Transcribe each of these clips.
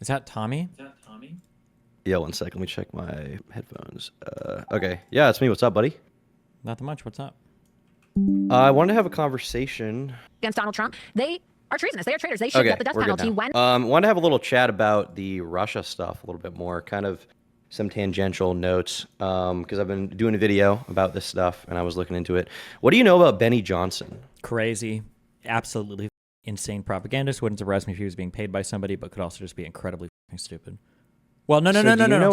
Is that Tommy? Yeah, one sec. Let me check my headphones. Okay. Yeah, it's me. What's up, buddy? Nothing much. What's up? I wanted to have a conversation. Against Donald Trump, they are treasonous. They are traitors. They should Okay, get the death we're good penalty now. when Wanted to have a little chat about the Russia stuff a little bit more, kind of some tangential notes, because I've been doing a video about this stuff and I was looking into it. What do you know about Benny Johnson? Crazy. Absolutely insane propagandist. Wouldn't surprise me if he was being paid by somebody, but could also just be incredibly stupid. Well, no.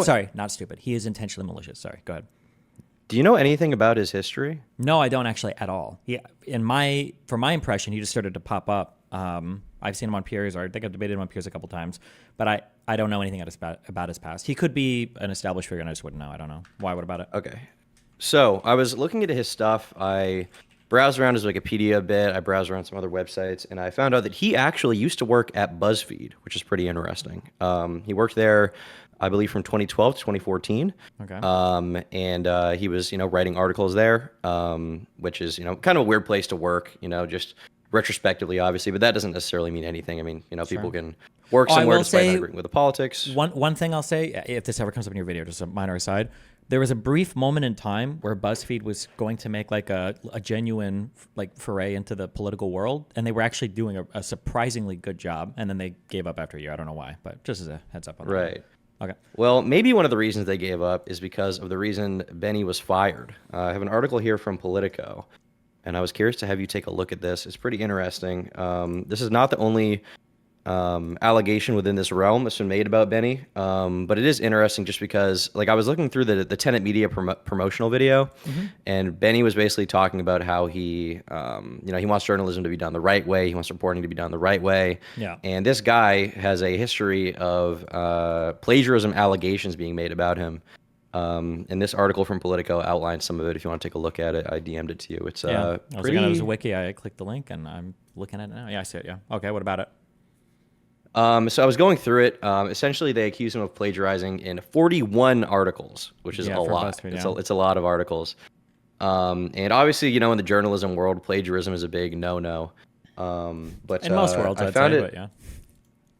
Sorry, not stupid. He is intentionally malicious. Sorry, go ahead. Do you know anything about his history? No, I don't actually at all. From my impression, he just started to pop up. I've seen him on peers, or I think I've debated him on peers a couple times, but I don't know anything about his past. He could be an established figure, and I just wouldn't know. I don't know. Why? What about it? Okay. So I was looking into his stuff. I browsed around his Wikipedia a bit. I browsed around some other websites, and I found out that he actually used to work at BuzzFeed, which is pretty interesting. He worked there, I believe, from 2012 to 2014. Okay. And he was, writing articles there, which is, kind of a weird place to work, just retrospectively, obviously, but that doesn't necessarily mean anything. I mean, people can work somewhere despite not agreeing with the politics. One thing I'll say, if this ever comes up in your video, just a minor aside, there was a brief moment in time where BuzzFeed was going to make like a genuine foray into the political world, and they were actually doing a surprisingly good job, and then they gave up after a year. I don't know why, but just as a heads up on that. Right. Okay. Well, maybe one of the reasons they gave up is because of the reason Benny was fired. I have an article here from Politico, and I was curious to have you take a look at this. It's pretty interesting. This is not the only allegation within this realm that's been made about Benny, but it is interesting just because, I was looking through the Tenet Media promotional video, and Benny was basically talking about how he wants journalism to be done the right way. He wants reporting to be done the right way. Yeah. And this guy has a history of plagiarism allegations being made about him. And this article from Politico outlines some of it. If you want to take a look at it, I DM'd it to you. It's I was pretty. looking at his wiki. I clicked the link, and I'm looking at it now. Yeah, I see it. Yeah. Okay. What about it? So I was going through it. Essentially, they accuse him of plagiarizing in 41 articles, which is a lot. BuzzFeed, It's a lot of articles. And obviously, in the journalism world, plagiarism is a big no-no. But in most worlds, I I'd found say, it. but yeah.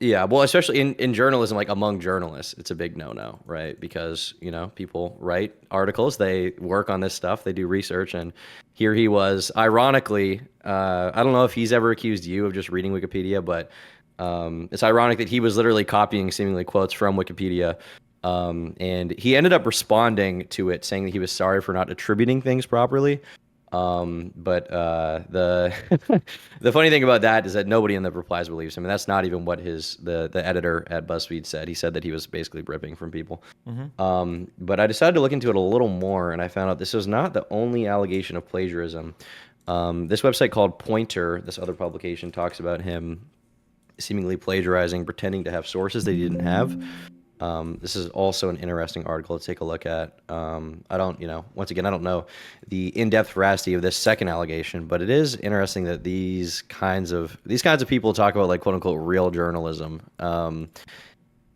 Yeah, well, especially in journalism, among journalists, it's a big no-no, right? Because, people write articles, they work on this stuff, they do research, and here he was, ironically, I don't know if he's ever accused you of just reading Wikipedia, but it's ironic that he was literally copying seemingly quotes from Wikipedia, and he ended up responding to it, saying that he was sorry for not attributing things properly. But the the funny thing about that is that nobody in the replies believes him, and that's not even what the editor at BuzzFeed said. He said that he was basically ripping from people. But I decided to look into it a little more, and I found out this is not the only allegation of plagiarism. This website called Pointer, this other publication, talks about him seemingly plagiarizing, pretending to have sources that he didn't have. This is also an interesting article to take a look at. I don't, once again, I don't know the in-depth veracity of this second allegation, but it is interesting that these kinds of people talk about quote unquote real journalism.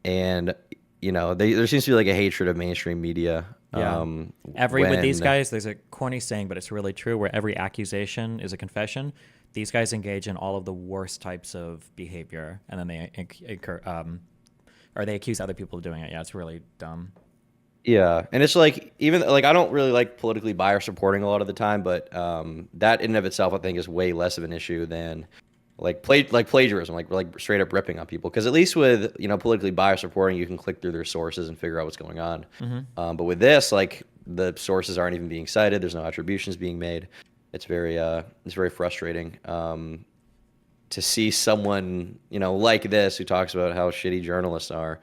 And there seems to be a hatred of mainstream media. Yeah. With these guys, there's a corny saying, but it's really true, where every accusation is a confession. These guys engage in all of the worst types of behavior, and then they they accuse other people of doing it. Yeah, it's really dumb. Yeah, and it's even I don't really like politically biased reporting a lot of the time, but that in and of itself I think is way less of an issue than plagiarism, like straight up ripping on people. Because at least with politically biased reporting, you can click through their sources and figure out what's going on. But with this, the sources aren't even being cited. There's no attributions being made. It's very frustrating to see someone like this who talks about how shitty journalists are,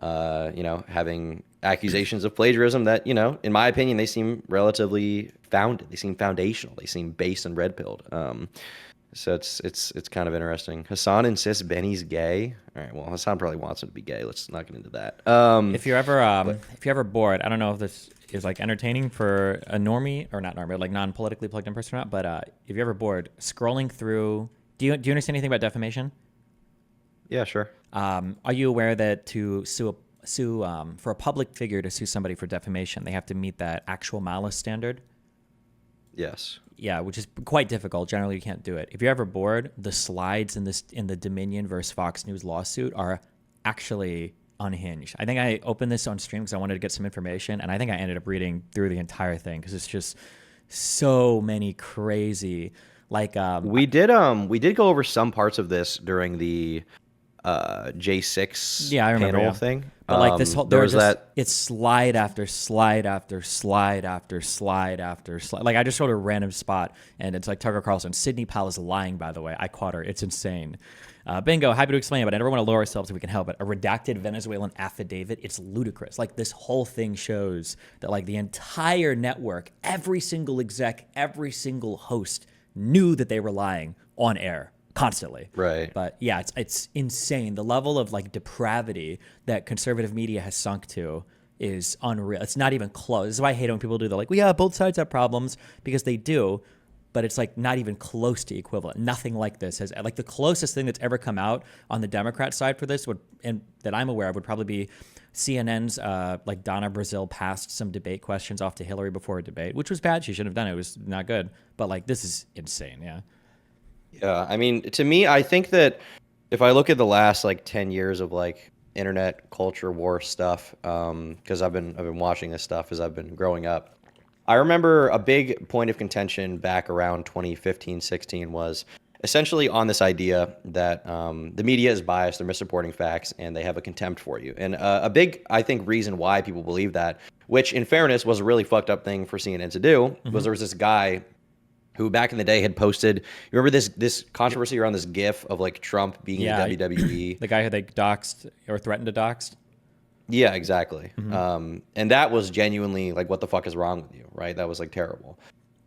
having accusations of plagiarism that in my opinion they seem relatively founded. They seem foundational. They seem based and red pilled. So it's kind of interesting. Hasan insists Benny's gay. All right, well Hasan probably wants him to be gay. Let's not get into that. If you're ever bored, I don't know if this is entertaining for a normie or not normie, non-politically plugged in person or not, but if you're ever bored scrolling through, do you understand anything about defamation? Yeah, sure. Are you aware that to sue for a public figure to sue somebody for defamation, they have to meet that actual malice standard? Yes. Yeah, which is quite difficult. Generally, you can't do it. If you're ever bored, the slides in the Dominion versus Fox News lawsuit are actually unhinged. I think I opened this on stream because I wanted to get some information, and I think I ended up reading through the entire thing because it's just so many crazy, like We did go over some parts of this during the J6 yeah, I remember, panel yeah. thing. But like this whole, there was just, that. it's slide after slide after slide after slide after slide. Like I just showed a random spot, and it's like Tucker Carlson. Sidney Powell is lying, by the way. I caught her. It's insane. Bingo, happy to explain it, but I never want to lower ourselves if we can help it. A redacted Venezuelan affidavit, it's ludicrous. Like this whole thing shows that like the entire network, every single exec, every single host knew that they were lying on air constantly. Right. But yeah, it's insane. The level of like depravity that conservative media has sunk to is unreal. It's not even close. This is why I hate it when people do. They're like, well, yeah, both sides have problems, because they do. But it's like not even close to equivalent. Nothing like this has, like the closest thing that's ever come out on the Democrat side for this would, and that I'm aware of, would probably be CNN's like Donna Brazile passed some debate questions off to Hillary before a debate, which was bad. She shouldn't have done it. It was not good. But like this is insane. Yeah. Yeah, I mean, to me, I think that if I look at the last like 10 years of like internet culture war stuff, because I've been watching this stuff as I've been growing up. I remember a big point of contention back around 2015, 16 was essentially on this idea that the media is biased, they're misreporting facts, and they have a contempt for you. And a big, I think, reason why people believe that, which in fairness was a really fucked up thing for CNN to do, was there was this guy who back in the day had posted, you remember this controversy around this GIF of like Trump being in the WWE? The guy who they doxed or threatened to dox? Yeah, exactly. And that was genuinely like, what the fuck is wrong with you, right? That was like terrible.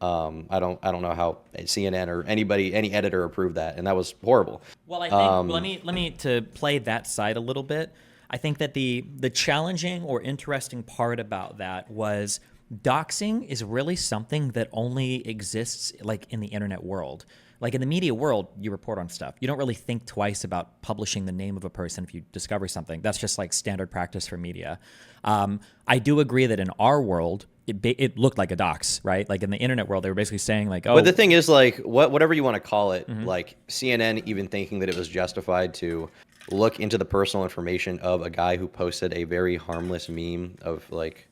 I don't know how CNN or anybody, any editor approved that, and that was horrible. Well, I think let me to play that side a little bit. I think that the challenging or interesting part about that was doxing is really something that only exists like in the internet world. Like in the media world, you report on stuff. You don't really think twice about publishing the name of a person if you discover something. That's just like standard practice for media. I do agree that in our world, it looked like a dox, right? Like in the internet world, they were basically saying like, oh. But the thing is, like, whatever you want to call it, like CNN even thinking that it was justified to look into the personal information of a guy who posted a very harmless meme of like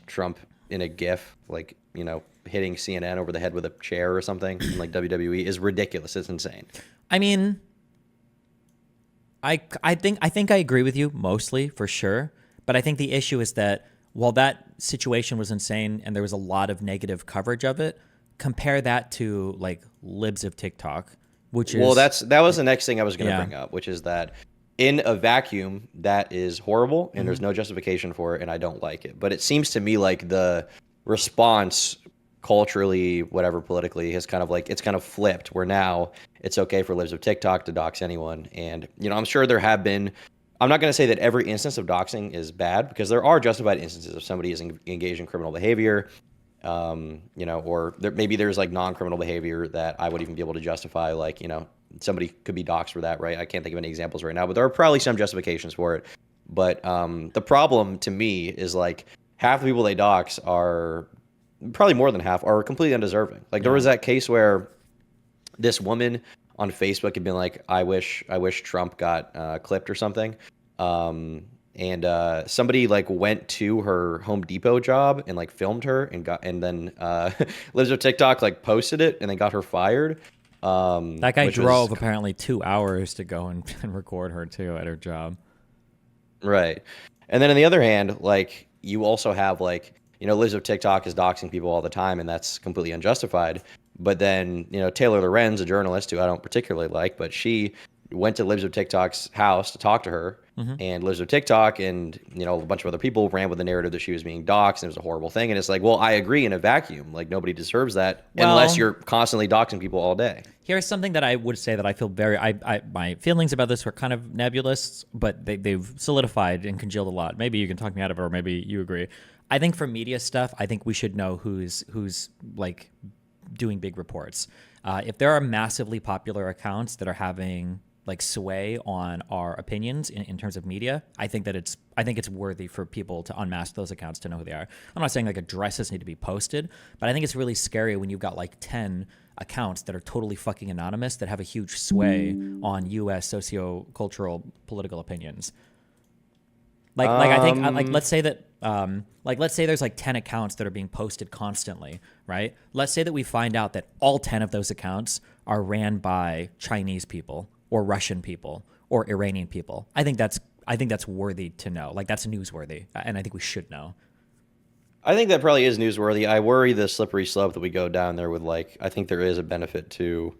Trump in a GIF, like, you know, hitting CNN over the head with a chair or something in like WWE is ridiculous. It's insane. I mean, I think I agree with you mostly, for sure. But I think the issue is that while that situation was insane and there was a lot of negative coverage of it, compare that to like libs of TikTok, which is... Well, that was the next thing I was going to bring up, which is that in a vacuum, that is horrible and there's no justification for it, and I don't like it. But it seems to me like the response culturally, whatever, politically, has kind of like, it's kind of flipped, where now it's okay for libs of TikTok to dox anyone. And, you know, I'm sure there have been, I'm not going to say that every instance of doxing is bad, because there are justified instances if somebody is engaged in criminal behavior, you know, or maybe there's like non-criminal behavior that I would even be able to justify, like, you know, somebody could be doxed for that, right? I can't think of any examples right now, but there are probably some justifications for it. But the problem to me is like half the people they dox are, probably more than half, are completely undeserving. Like there was that case where this woman on Facebook had been like, I wish Trump got clipped or something. And somebody like went to her Home Depot job and like filmed her and then Liz of TikTok like posted it and then got her fired. That guy drove apparently 2 hours to go and record her too at her job. Right. And then on the other hand, like you also have like, you know, Liz of TikTok is doxing people all the time, and that's completely unjustified. But then, you know, Taylor Lorenz, a journalist who I don't particularly like, but she went to Liz of TikTok's house to talk to her, and Liz of TikTok and, you know, a bunch of other people ran with the narrative that she was being doxed and it was a horrible thing. And it's like, well, I agree in a vacuum. Like nobody deserves that unless you're constantly doxing people all day. Here's something that I would say that I feel very, my feelings about this were kind of nebulous, but they've solidified and congealed a lot. Maybe you can talk me out of it, or maybe you agree. I think for media stuff, I think we should know who's like doing big reports. If there are massively popular accounts that are having like sway on our opinions in terms of media, I think it's worthy for people to unmask those accounts to know who they are. I'm not saying like addresses need to be posted, but I think it's really scary when you've got like 10 accounts that are totally fucking anonymous that have a huge sway on U.S. socio-cultural political opinions. Like I think like let's say that let's say there's like 10 accounts that are being posted constantly, right? Let's say that we find out that all 10 of those accounts are ran by Chinese people or Russian people or Iranian people. I think that's worthy to know. Like that's newsworthy, and I think we should know. I think that probably is newsworthy. I worry the slippery slope that we go down there with, like, I think there is a benefit to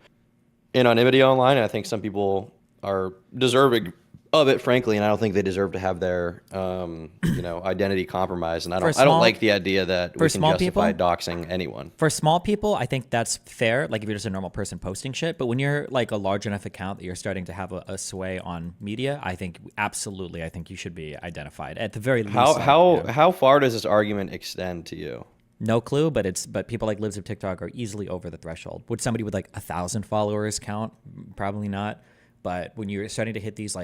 anonymity online, and I think some people are deserving of it, frankly, and I don't think they deserve to have their identity compromised. And I don't like the idea that we can justify doxing anyone. For small people, I think that's fair. Like if you're just a normal person posting shit, but when you're like a large enough account that you're starting to have a sway on media, I think absolutely, I think you should be identified at the very least. How far does this argument extend to you? No clue, but people like Lives of TikTok are easily over the threshold. Would somebody with like 1,000 followers count? Probably not. But when you're starting to hit these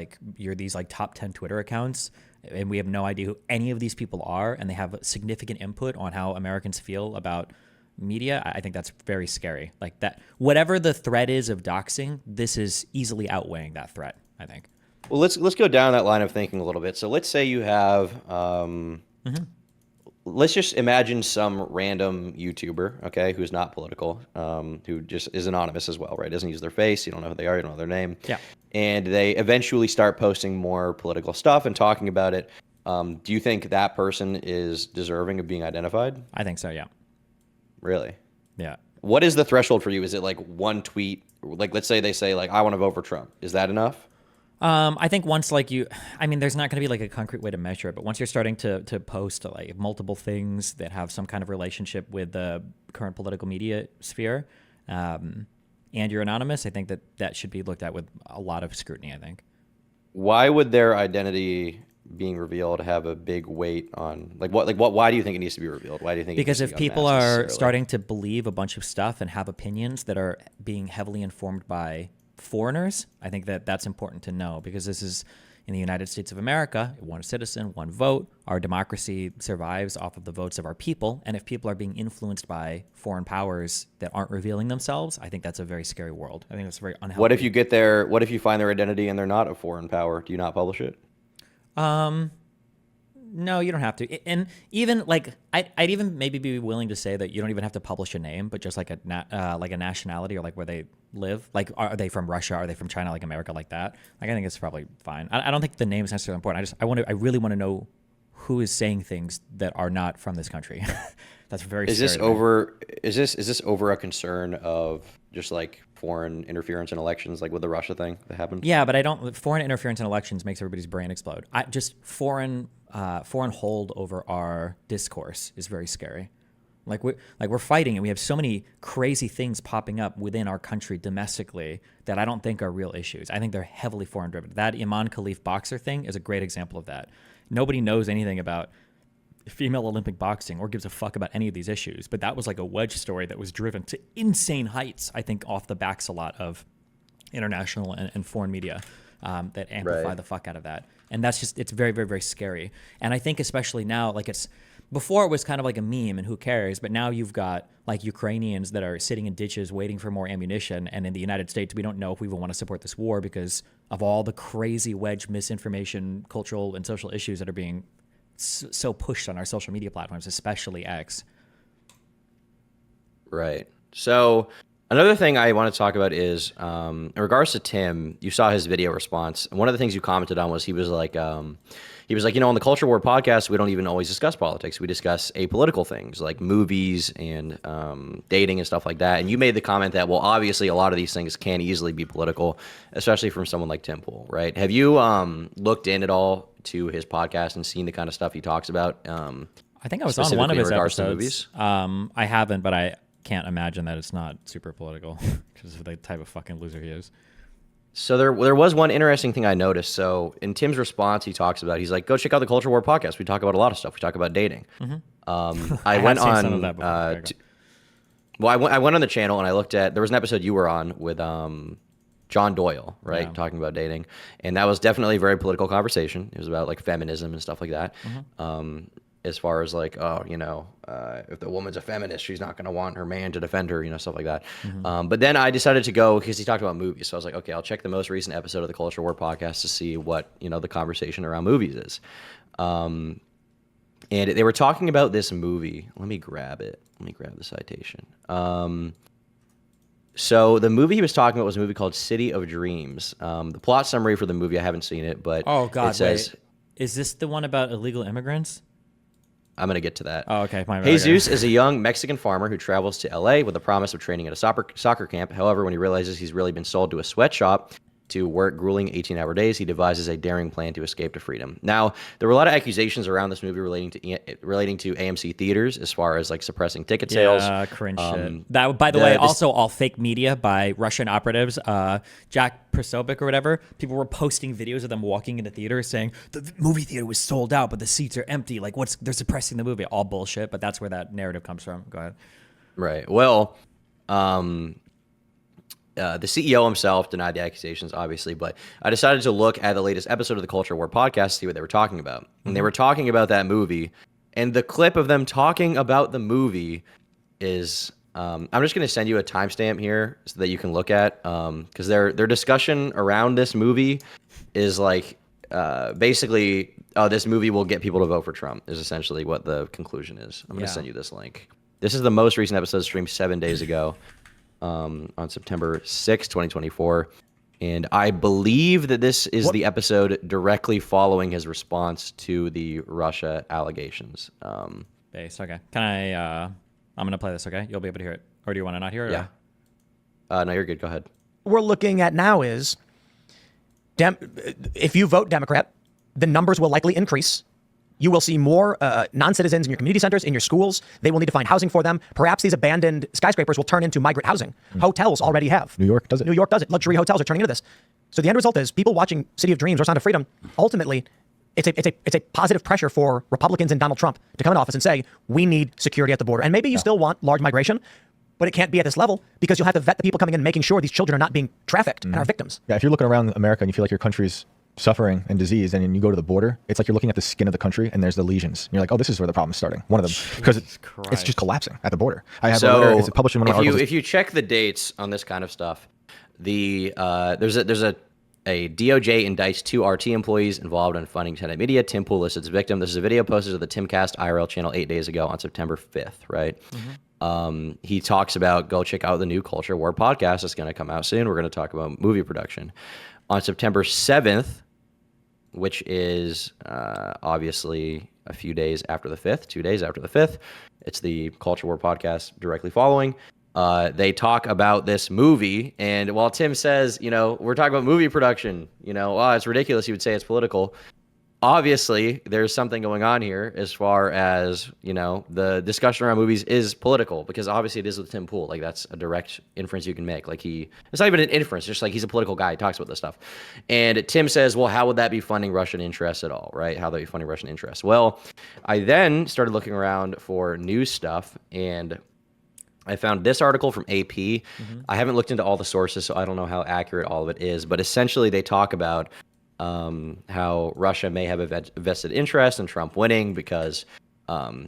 top 10 Twitter accounts, and we have no idea who any of these people are, and they have significant input on how Americans feel about media, I think that's very scary. Like that, whatever the threat is of doxing, this is easily outweighing that threat, I think. Well, let's go down that line of thinking a little bit. So let's say you have let's just imagine some random YouTuber, okay, who's not political, who just is anonymous as well, right? Doesn't use their face. You don't know who they are. You don't know their name. Yeah. And they eventually start posting more political stuff and talking about it. Do you think that person is deserving of being identified? I think so, yeah. Really? Yeah. What is the threshold for you? Is it like one tweet? Like, let's say they say, like, I want to vote for Trump. Is that enough? I think once there's not going to be like a concrete way to measure it, but once you're starting to post like multiple things that have some kind of relationship with the current political media sphere, and you're anonymous, I think that should be looked at with a lot of scrutiny, I think. Why would their identity being revealed have a big weight on why do you think it needs to be revealed? Why do you think because if people are starting to believe a bunch of stuff and have opinions that are being heavily informed by foreigners, I think that's important to know, because this is in the United States of America, one citizen, one vote. Our democracy survives off of the votes of our people. And if people are being influenced by foreign powers that aren't revealing themselves, I think that's a very scary world. I think that's very unhealthy. What if you find their identity and they're not a foreign power? Do you not publish it? No, you don't have to. And even like, I'd even maybe be willing to say that you don't even have to publish a name, but just like a nationality or like where they live. Like, are they from Russia? Are they from China? Like America, like that. Like, I think it's probably fine. I don't think the name is necessarily important. I really want to know who is saying things that are not from this country. That's very. Is this over a concern of just like foreign interference in elections, like with the Russia thing that happened? Yeah, but foreign interference in elections makes everybody's brain explode. Just foreign hold over our discourse is very scary. We're fighting, and we have so many crazy things popping up within our country domestically that I don't think are real issues. I think they're heavily foreign driven. That Iman Khalif boxer thing is a great example of that. Nobody knows anything about female Olympic boxing or gives a fuck about any of these issues, but that was like a wedge story that was driven to insane heights, I think, off the backs a lot of international and foreign media that amplify the fuck out of that. And that's just, it's very, very, very scary. And I think especially now, like before it was kind of like a meme and who cares, but now you've got like Ukrainians that are sitting in ditches waiting for more ammunition. And in the United States, we don't know if we even want to support this war because of all the crazy wedge misinformation, cultural and social issues that are being so pushed on our social media platforms, especially X. Right. So another thing I want to talk about is in regards to Tim, you saw his video response. And one of the things you commented on was he was like, on the Culture War podcast, we don't even always discuss politics. We discuss apolitical things like movies and dating and stuff like that. And you made the comment that, well, obviously a lot of these things can easily be political, especially from someone like Tim Pool, right? Have you looked in at all to his podcast and seen the kind of stuff he talks about? I think I was on one of his episodes. I haven't, but I can't imagine that it's not super political because of the type of fucking loser he is. So there was one interesting thing I noticed. So in Tim's response, he's like, go check out the Culture War podcast. We talk about a lot of stuff. We talk about dating. Mm-hmm. I went on, I went on the channel and I looked at, there was an episode you were on with John Doyle, right? Yeah. Talking about dating. And that was definitely a very political conversation. It was about like feminism and stuff like that. Mm-hmm. As far as like, if the woman's a feminist, she's not going to want her man to defend her, stuff like that. Mm-hmm. But then I decided to go because he talked about movies. So I was like, okay, I'll check the most recent episode of the Culture War podcast to see what, the conversation around movies is. And they were talking about this movie. Let me grab it. Let me grab the citation. So the movie he was talking about was a movie called City of Dreams. The plot summary for the movie, I haven't seen it, but Oh God, it says, wait. Is this the one about illegal immigrants? I'm going to get to that. Oh, okay. My bad. Jesus is a young Mexican farmer who travels to LA with the promise of training at a soccer camp. However, when he realizes he's really been sold to a sweatshop to work grueling 18-hour days, he devises a daring plan to escape to freedom. Now, there were a lot of accusations around this movie relating to AMC theaters as far as like suppressing ticket sales. Yeah, cringe shit. That, by the way, also all fake media by Russian operatives. Jack Prosovic or whatever. People were posting videos of them walking into theaters saying the movie theater was sold out, but the seats are empty. Like, they're suppressing the movie. All bullshit. But that's where that narrative comes from. Go ahead. Right. Well, the CEO himself denied the accusations, obviously, but I decided to look at the latest episode of the Culture War podcast to see what they were talking about. And they were talking about that movie, and the clip of them talking about the movie is, I'm just going to send you a timestamp here so that you can look at, because their discussion around this movie is like, basically, this movie will get people to vote for Trump, is essentially what the conclusion is. I'm going to send you this link. This is the most recent episode streamed 7 days ago. On September 6th, 2024. And I believe that this is the episode directly following his response to the Russia allegations. Base. Okay. Can I, I'm going to play this, okay? You'll be able to hear it. Or do you want to not hear it? Yeah. No, you're good. Go ahead. We're looking at now is, if you vote Democrat, the numbers will likely increase. You will see more non-citizens in your community centers, in your schools. They will need to find housing for them. Perhaps these abandoned skyscrapers will turn into migrant housing. Hotels already have. New York does it. New York does it. Luxury hotels are turning into this. So the end result is people watching City of Dreams or Sound of Freedom, ultimately, it's a positive pressure for Republicans and Donald Trump to come in office and say, we need security at the border. And maybe you still want large migration, but it can't be at this level because you'll have to vet the people coming in and making sure these children are not being trafficked and are victims. Yeah, if you're looking around America and you feel like your country's suffering and disease, and then you go to the border, it's like you're looking at the skin of the country and there's the lesions. And you're like, oh, this is where the problem's starting. One of them, because it's just collapsing at the border. I have a letter, it's published in one of my articles. If you check the dates on this kind of stuff, there's a DOJ indicts 2 RT employees involved in funding Tenet Media. Tim Pool listed as victim. This is a video posted to the Timcast IRL channel 8 days ago on September 5th, right? He talks about, go check out the new Culture War podcast. It's going to come out soon. We're going to talk about movie production. On September 7th, which is obviously a few days after the 5th, 2 days after the 5th, it's the Culture War podcast directly following. They talk about this movie, and while Tim says, we're talking about movie production, it's ridiculous, he would say it's political. Obviously, there's something going on here as far as, the discussion around movies is political, because obviously it is with Tim Pool. Like, that's a direct inference you can make. Like, it's not even an inference, just like he's a political guy. He talks about this stuff. And Tim says, well, how would that be funding Russian interests at all, right? How would that be funding Russian interests? Well, I then started looking around for news stuff, and I found this article from AP. I haven't looked into all the sources, so I don't know how accurate all of it is. But essentially, they talk about how Russia may have a vested interest in Trump winning because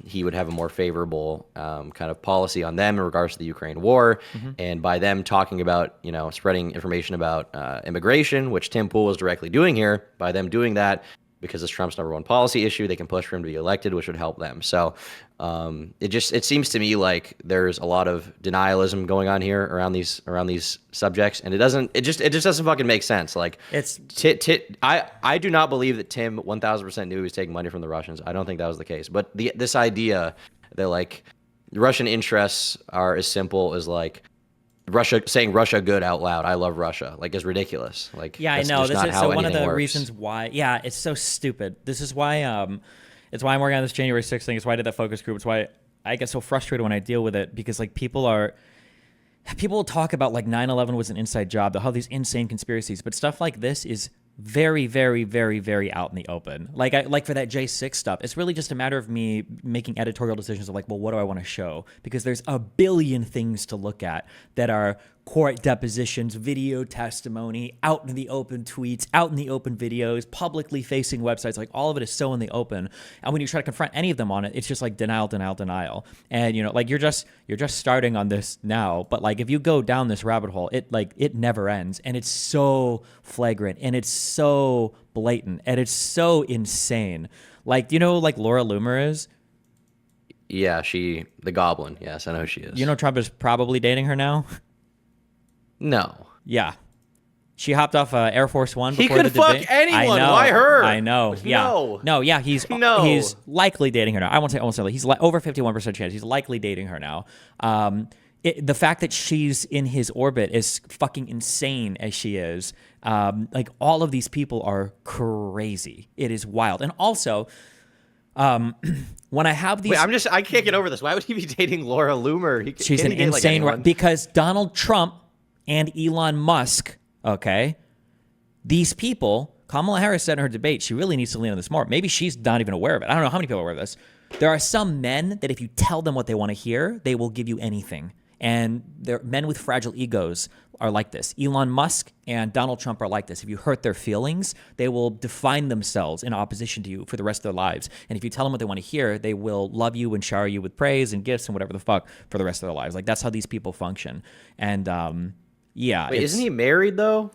he would have a more favorable kind of policy on them in regards to the Ukraine war. And by them talking about, spreading information about immigration, which Tim Pool was directly doing here, by them doing that, because it's Trump's #1 policy issue, they can push for him to be elected, which would help them. So it seems to me like there's a lot of denialism going on here around these subjects, and it just doesn't fucking make sense. Like, It's I do not believe that Tim 1000% knew he was taking money from the Russians. I don't think that was the case. But this idea that like Russian interests are as simple as like Russia saying Russia good out loud, I love Russia, like, is ridiculous. Like, yeah, I that's know. just This not is how so one of the anything works. reasons why. Yeah, it's so stupid. This is why. It's why I'm working on this January 6th thing. It's why I did that focus group. It's why I get so frustrated when I deal with it, because like people will talk about like 9/11 was an inside job. They'll have these insane conspiracies, but stuff like this is very, very, very, very out in the open. Like for that J6 stuff, it's really just a matter of me making editorial decisions of like, well, what do I want to show? Because there's a billion things to look at that are court depositions, video testimony, out in the open tweets, out in the open videos, publicly facing websites. Like all of it is so in the open. And when you try to confront any of them on it, it's just like denial, denial, denial. And like you're just starting on this now, but like if you go down this rabbit hole, it never ends, and it's so flagrant and it's so blatant and it's so insane. Like like Laura Loomer is. Yeah, the Goblin. Yes, I know who she is. Trump is probably dating her now. No. Yeah. She hopped off Air Force One He before could the debate. fuck anyone. I know, Why her? I know. Yeah. No. Yeah. He's likely dating her now. I won't say he's over 51% chance. He's likely dating her now. The fact that she's in his orbit is fucking insane as she is. Like all of these people are crazy. It is wild. And also, when I have these, Wait, I can't get over this. Why would he be dating Laura Loomer? She's an insane, because Donald Trump and Elon Musk, okay, these people, Kamala Harris said in her debate, she really needs to lean on this more. Maybe she's not even aware of it. I don't know how many people are aware of this. There are some men that if you tell them what they want to hear, they will give you anything. And they're men with fragile egos are like this. Elon Musk and Donald Trump are like this. If you hurt their feelings, they will define themselves in opposition to you for the rest of their lives. And if you tell them what they want to hear, they will love you and shower you with praise and gifts and whatever the fuck for the rest of their lives. Like that's how these people function. And yeah. Wait, isn't he married though?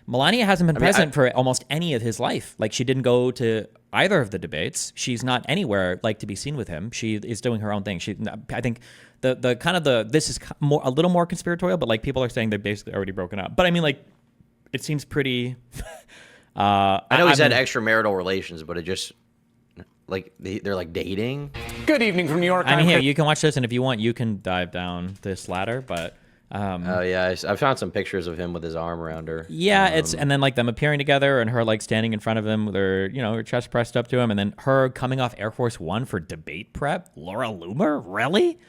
Melania hasn't been present for almost any of his life. Like she didn't go to either of the debates. She's not anywhere like to be seen with him. She is doing her own thing. I think this is a little more conspiratorial, but like people are saying they've basically already broken up. But I mean, like, it seems pretty. I know he's had extramarital relations, but it just like they're like dating. Good evening from New York. I mean, here you can watch this, and if you want, you can dive down this ladder. But oh yeah, I found some pictures of him with his arm around her. Yeah, and then like them appearing together, and her like standing in front of him with her her chest pressed up to him, and then her coming off Air Force One for debate prep. Laura Loomer, really?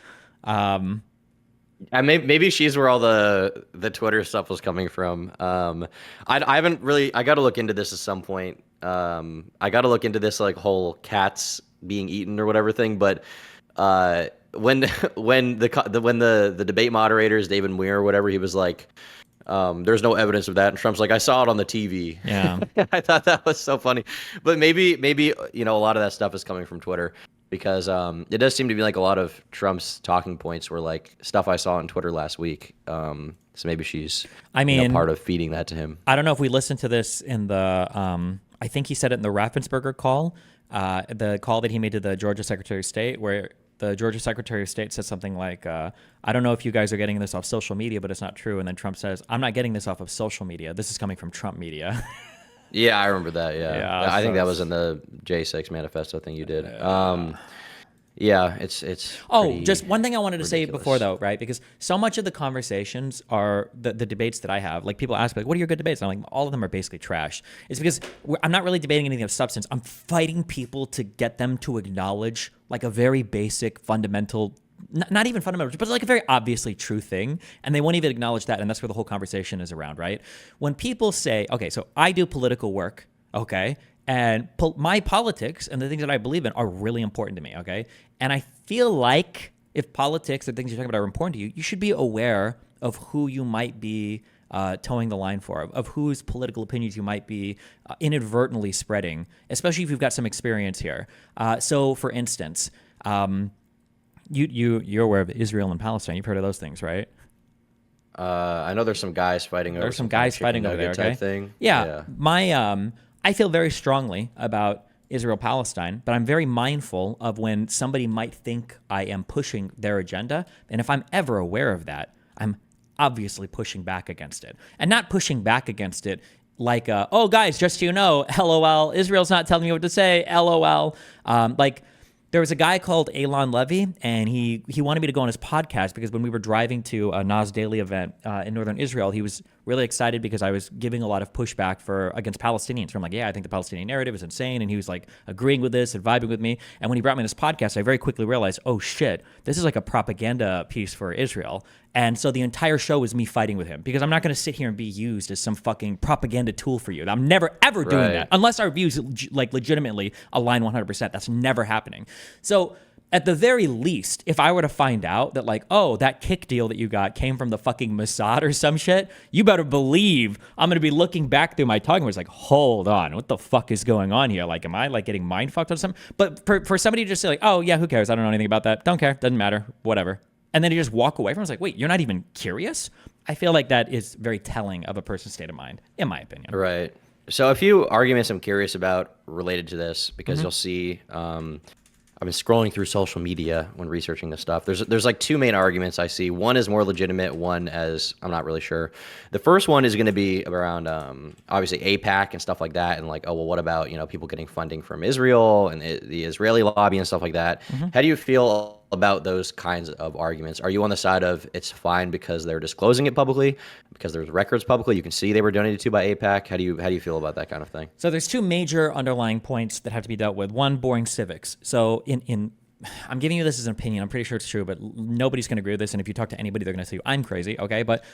Maybe she's where all the Twitter stuff was coming from. I haven't really. I got to look into this at some point. I got to look into this like whole cats being eaten or whatever thing. But when the debate moderators, David Muir or whatever, he was like, there's no evidence of that, and Trump's like, I saw it on the TV. Yeah. I thought that was so funny. But maybe a lot of that stuff is coming from Twitter. Because it does seem to be like a lot of Trump's talking points were like stuff I saw on Twitter last week. So maybe she's part of feeding that to him. I don't know if we listened to this in the I think he said it in the Raffensperger call, the call that he made to the Georgia Secretary of State, where the Georgia Secretary of State said something like, I don't know if you guys are getting this off social media, but it's not true. And then Trump says, I'm not getting this off of social media. This is coming from Trump media. Yeah, I remember that. Yeah, I think so that was in the J6 manifesto thing you did. Yeah, it's. Just one thing I wanted to say ridiculous. before though, right? Because so much of the conversations are the debates that I have. Like people ask me, like, "What are your good debates?" And I'm like, all of them are basically trash. It's because I'm not really debating anything of substance. I'm fighting people to get them to acknowledge like a very basic, fundamental. Not even fundamental, but like a very obviously true thing. And they won't even acknowledge that. And that's where the whole conversation is around, right? When people say, okay, so I do political work, okay? And my politics and the things that I believe in are really important to me, okay? And I feel like if politics and things you're talking about are important to you, you should be aware of who you might be towing the line for, of whose political opinions you might be inadvertently spreading, especially if you've got some experience here. So, for instance, you're aware of Israel and Palestine. You've heard of those things, right? I know there's some guys fighting over. There's some guys fighting over there. Okay. Thing. Yeah. I feel very strongly about Israel Palestine, but I'm very mindful of when somebody might think I am pushing their agenda, and if I'm ever aware of that, I'm obviously pushing back against it, and not pushing back against it like, oh guys, just so you know, LOL, Israel's not telling me what to say, LOL. There was a guy called Elon Levy, and he wanted me to go on his podcast because when we were driving to a Nas Daily event in northern Israel, he was really excited because I was giving a lot of pushback against Palestinians. So I'm like, yeah, I think the Palestinian narrative is insane, and he was like agreeing with this and vibing with me. And when he brought me on this podcast, I very quickly realized, oh shit, this is like a propaganda piece for Israel. And so the entire show was me fighting with him because I'm not going to sit here and be used as some fucking propaganda tool for you. I'm never, ever doing that unless our views like legitimately align 100%. That's never happening. So at the very least, if I were to find out that like, oh, that kick deal that you got came from the fucking Mossad or some shit, you better believe I'm going to be looking back through my talking where it's like, hold on, what the fuck is going on here? Like, am I like getting mind fucked or something? But for somebody to just say like, oh yeah, who cares? I don't know anything about that. Don't care. Doesn't matter. Whatever. And then you just walk away from it. It's like, wait, you're not even curious? I feel like that is very telling of a person's state of mind, in my opinion. Right. So a few arguments I'm curious about related to this, because you'll see, I've been scrolling through social media when researching this stuff. There's like two main arguments I see. One is more legitimate, one as I'm not really sure. The first one is going to be around obviously AIPAC and stuff like that, and like, oh well, what about people getting funding from Israel and the Israeli lobby and stuff like that? How do you feel about those kinds of arguments? Are you on the side of it's fine because they're disclosing it publicly, because there's records publicly, you can see they were donated to by AIPAC? How do you feel about that kind of thing? So there's two major underlying points that have to be dealt with. One, boring civics. So I'm giving you this as an opinion. I'm pretty sure it's true, but nobody's going to agree with this. And if you talk to anybody, they're going to say I'm crazy. Okay, but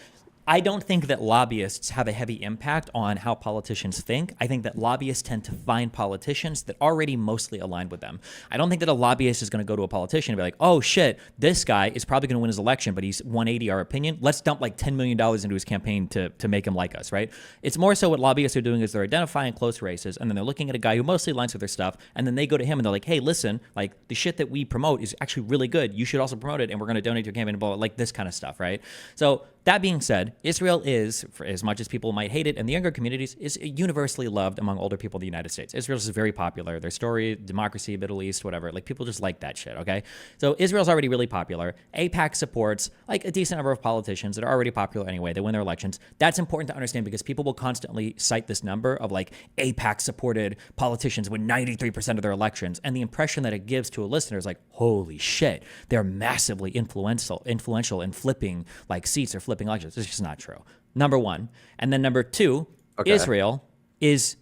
I don't think that lobbyists have a heavy impact on how politicians think. I think that lobbyists tend to find politicians that already mostly align with them. I don't think that a lobbyist is going to go to a politician and be like, oh shit, this guy is probably going to win his election, but he's 180 our opinion. Let's dump like $10 million into his campaign to make him like us, right? It's more so what lobbyists are doing is they're identifying close races, and then they're looking at a guy who mostly aligns with their stuff, and then they go to him and they're like, hey, listen, like the shit that we promote is actually really good. You should also promote it, and we're going to donate to your campaign, blah, like this kind of stuff, right? So that being said, Israel is, for as much as people might hate it in the younger communities, is universally loved among older people in the United States. Israel is very popular. Their story, democracy, Middle East, whatever, like people just like that shit, okay? So Israel's already really popular. AIPAC supports like a decent number of politicians that are already popular anyway. They win their elections. That's important to understand because people will constantly cite this number of like AIPAC supported politicians win 93% of their elections. And the impression that it gives to a listener is like, holy shit, they're massively influential in flipping like seats or flipping elections. It's just not true. Number one. And then number two, Israel it's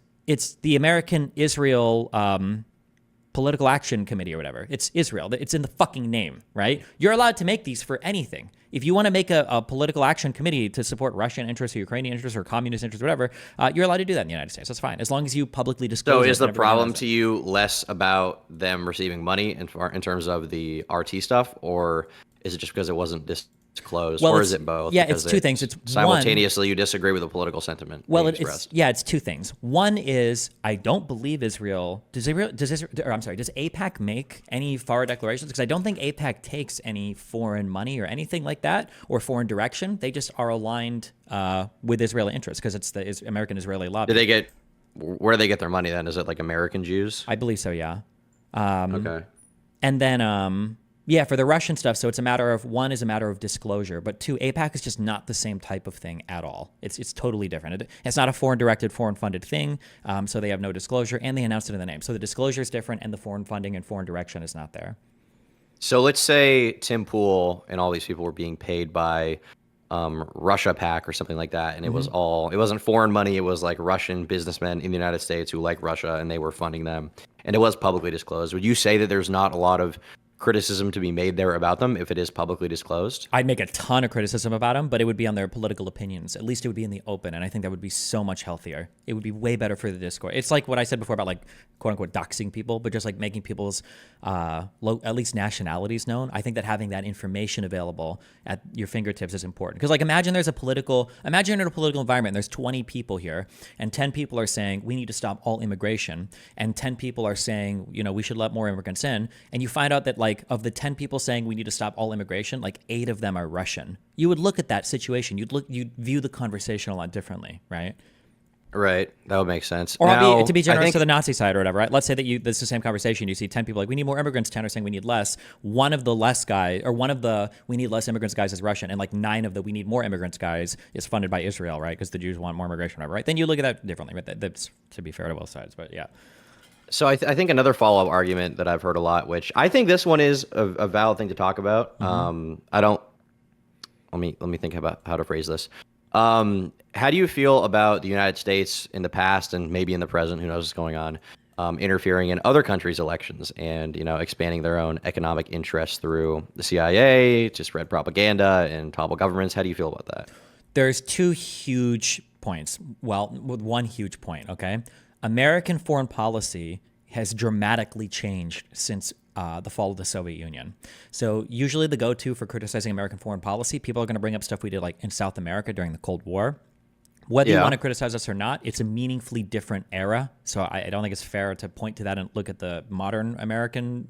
the American Israel Political Action Committee or whatever. It's Israel. It's in the fucking name, right? You're allowed to make these for anything. If you want to make a political action committee to support Russian interests or Ukrainian interests or communist interests or whatever, you're allowed to do that in the United States. That's fine, as long as you publicly disclose. So is the problem to you less about them receiving money in terms of the RT stuff, or is it just because it wasn't disclosed, or is it both? Yeah, it's two things. It's simultaneously you disagree with the political sentiment. Well, it's two things. One is I don't believe Israel. Does AIPAC make any foreign declarations? Because I don't think AIPAC takes any foreign money or anything like that, or foreign direction. They just are aligned with Israeli interests because it's the American-Israeli lobby. Where do they get their money then? Is it like American Jews? I believe so, yeah. Okay. And then yeah, for the Russian stuff, so it's a matter of disclosure, but two, AIPAC is just not the same type of thing at all. It's totally different. It's not a foreign-directed, foreign-funded thing, so they have no disclosure, and they announced it in the name. So the disclosure is different, and the foreign funding and foreign direction is not there. So let's say Tim Pool and all these people were being paid by Russia PAC or something like that, and it wasn't foreign money, it was like Russian businessmen in the United States who like Russia, and they were funding them, and it was publicly disclosed. Would you say that there's not a lot of criticism to be made there about them if it is publicly disclosed? I'd make a ton of criticism about them, but it would be on their political opinions. At least it would be in the open, and I think that would be so much healthier. It would be way better for the discourse. It's like what I said before about like quote unquote doxing people, but just like making people's at least nationalities known. I think that having that information available at your fingertips is important. Because like imagine you're in a political environment and there's 20 people here, and 10 people are saying we need to stop all immigration, and 10 people are saying we should let more immigrants in, and you find out that like of the 10 people saying we need to stop all immigration, like 8 of them are Russian. You would look at that situation. You'd view the conversation a lot differently, right? Right. That would make sense. Or to be generous to the Nazi side or whatever, right? Let's say that this is the same conversation. You see 10 people like, we need more immigrants, 10 are saying we need less. One of the we need less immigrants guys is Russian, and like 9 of the we need more immigrants guys is funded by Israel, right? Because the Jews want more immigration, whatever, right? Then you look at that differently. But that's to be fair to both sides, but yeah. So I think another follow-up argument that I've heard a lot, which I think this one is a valid thing to talk about. Let me think about how to phrase this. How do you feel about the United States in the past and maybe in the present, who knows what's going on, interfering in other countries' elections and, expanding their own economic interests through the CIA to spread propaganda and topple governments? How do you feel about that? There's 2 huge points. Well, with one huge point, okay? American foreign policy has dramatically changed since the fall of the Soviet Union. So usually the go-to for criticizing American foreign policy, people are going to bring up stuff we did like in South America during the Cold War. Whether you want to criticize us or not, it's a meaningfully different era. So I don't think it's fair to point to that and look at the modern American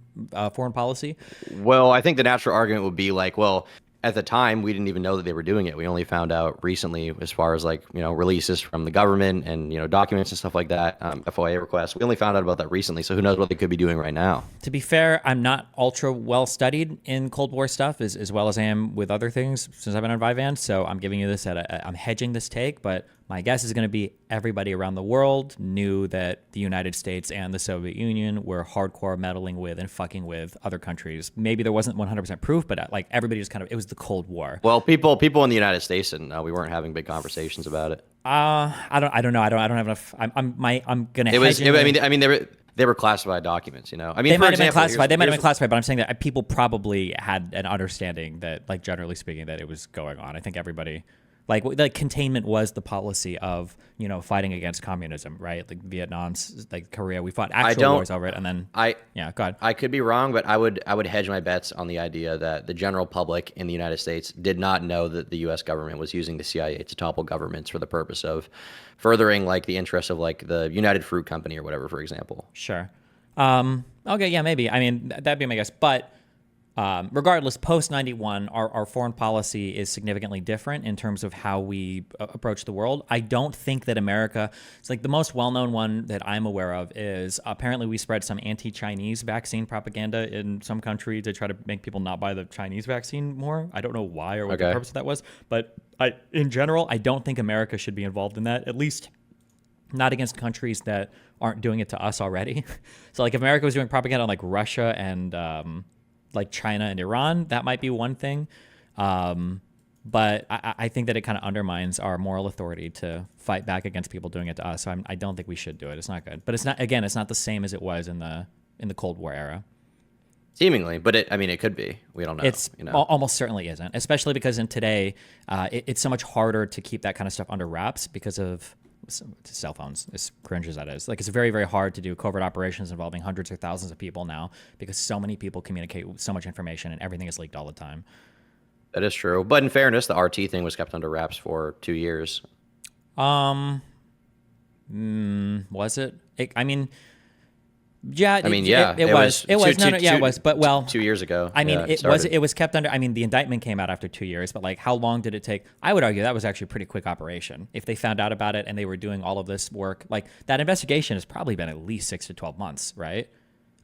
foreign policy. Well, I think the natural argument would be like, well, at the time, we didn't even know that they were doing it. We only found out recently as far as like, releases from the government and, documents and stuff like that, FOIA requests. We only found out about that recently. So who knows what they could be doing right now? To be fair, I'm not ultra well studied in Cold War stuff as well as I am with other things since I've been on Vivan. So I'm giving you this I'm hedging this take, but my guess is going to be everybody around the world knew that the United States and the Soviet Union were hardcore meddling with and fucking with other countries. Maybe there wasn't 100% proof, but like everybody just it was the Cold War. Well, people in the United States didn't know. We weren't having big conversations about it. I don't know. I don't have enough. I'm gonna. It was. I mean, they were classified documents. I mean, they might have been classified. They might have been classified, but I'm saying that people probably had an understanding that, like, generally speaking, that it was going on. I think everybody. Like containment was the policy of, fighting against communism, right? Like Vietnam, like Korea, we fought actual wars over it, and then go ahead. I could be wrong, but I would hedge my bets on the idea that the general public in the United States did not know that the U.S. government was using the CIA to topple governments for the purpose of furthering like the interests of like the United Fruit Company or whatever, for example. Sure. Okay, yeah, maybe. I mean, that'd be my guess, but. Regardless, post 91, our foreign policy is significantly different in terms of how we approach the world. I don't think that America, it's like the most well-known one that I'm aware of is apparently we spread some anti-Chinese vaccine propaganda in some country to try to make people not buy the Chinese vaccine more. I don't know why or what the purpose of that was, but in general, I don't think America should be involved in that, at least not against countries that aren't doing it to us already. So like if America was doing propaganda on like Russia and like China and Iran, that might be one thing. But I think that it kind of undermines our moral authority to fight back against people doing it to us. So I don't think we should do it. It's not good. But it's not the same as it was in the Cold War era. Seemingly, but it could be. We don't know. It's almost certainly isn't, especially because in today, it's so much harder to keep that kind of stuff under wraps because of cell phones, as cringe as that is. Like, it's very, very hard to do covert operations involving hundreds or thousands of people now because so many people communicate with so much information and everything is leaked all the time. That is true. But in fairness, the RT thing was kept under wraps for 2 years. Was it? Yeah. It was. It was. But well, 2 years ago. I mean, it was kept under. I mean, the indictment came out after 2 years, but like, how long did it take? I would argue that was actually a pretty quick operation. If they found out about it and they were doing all of this work, like that investigation has probably been at least 6 to 12 months, right?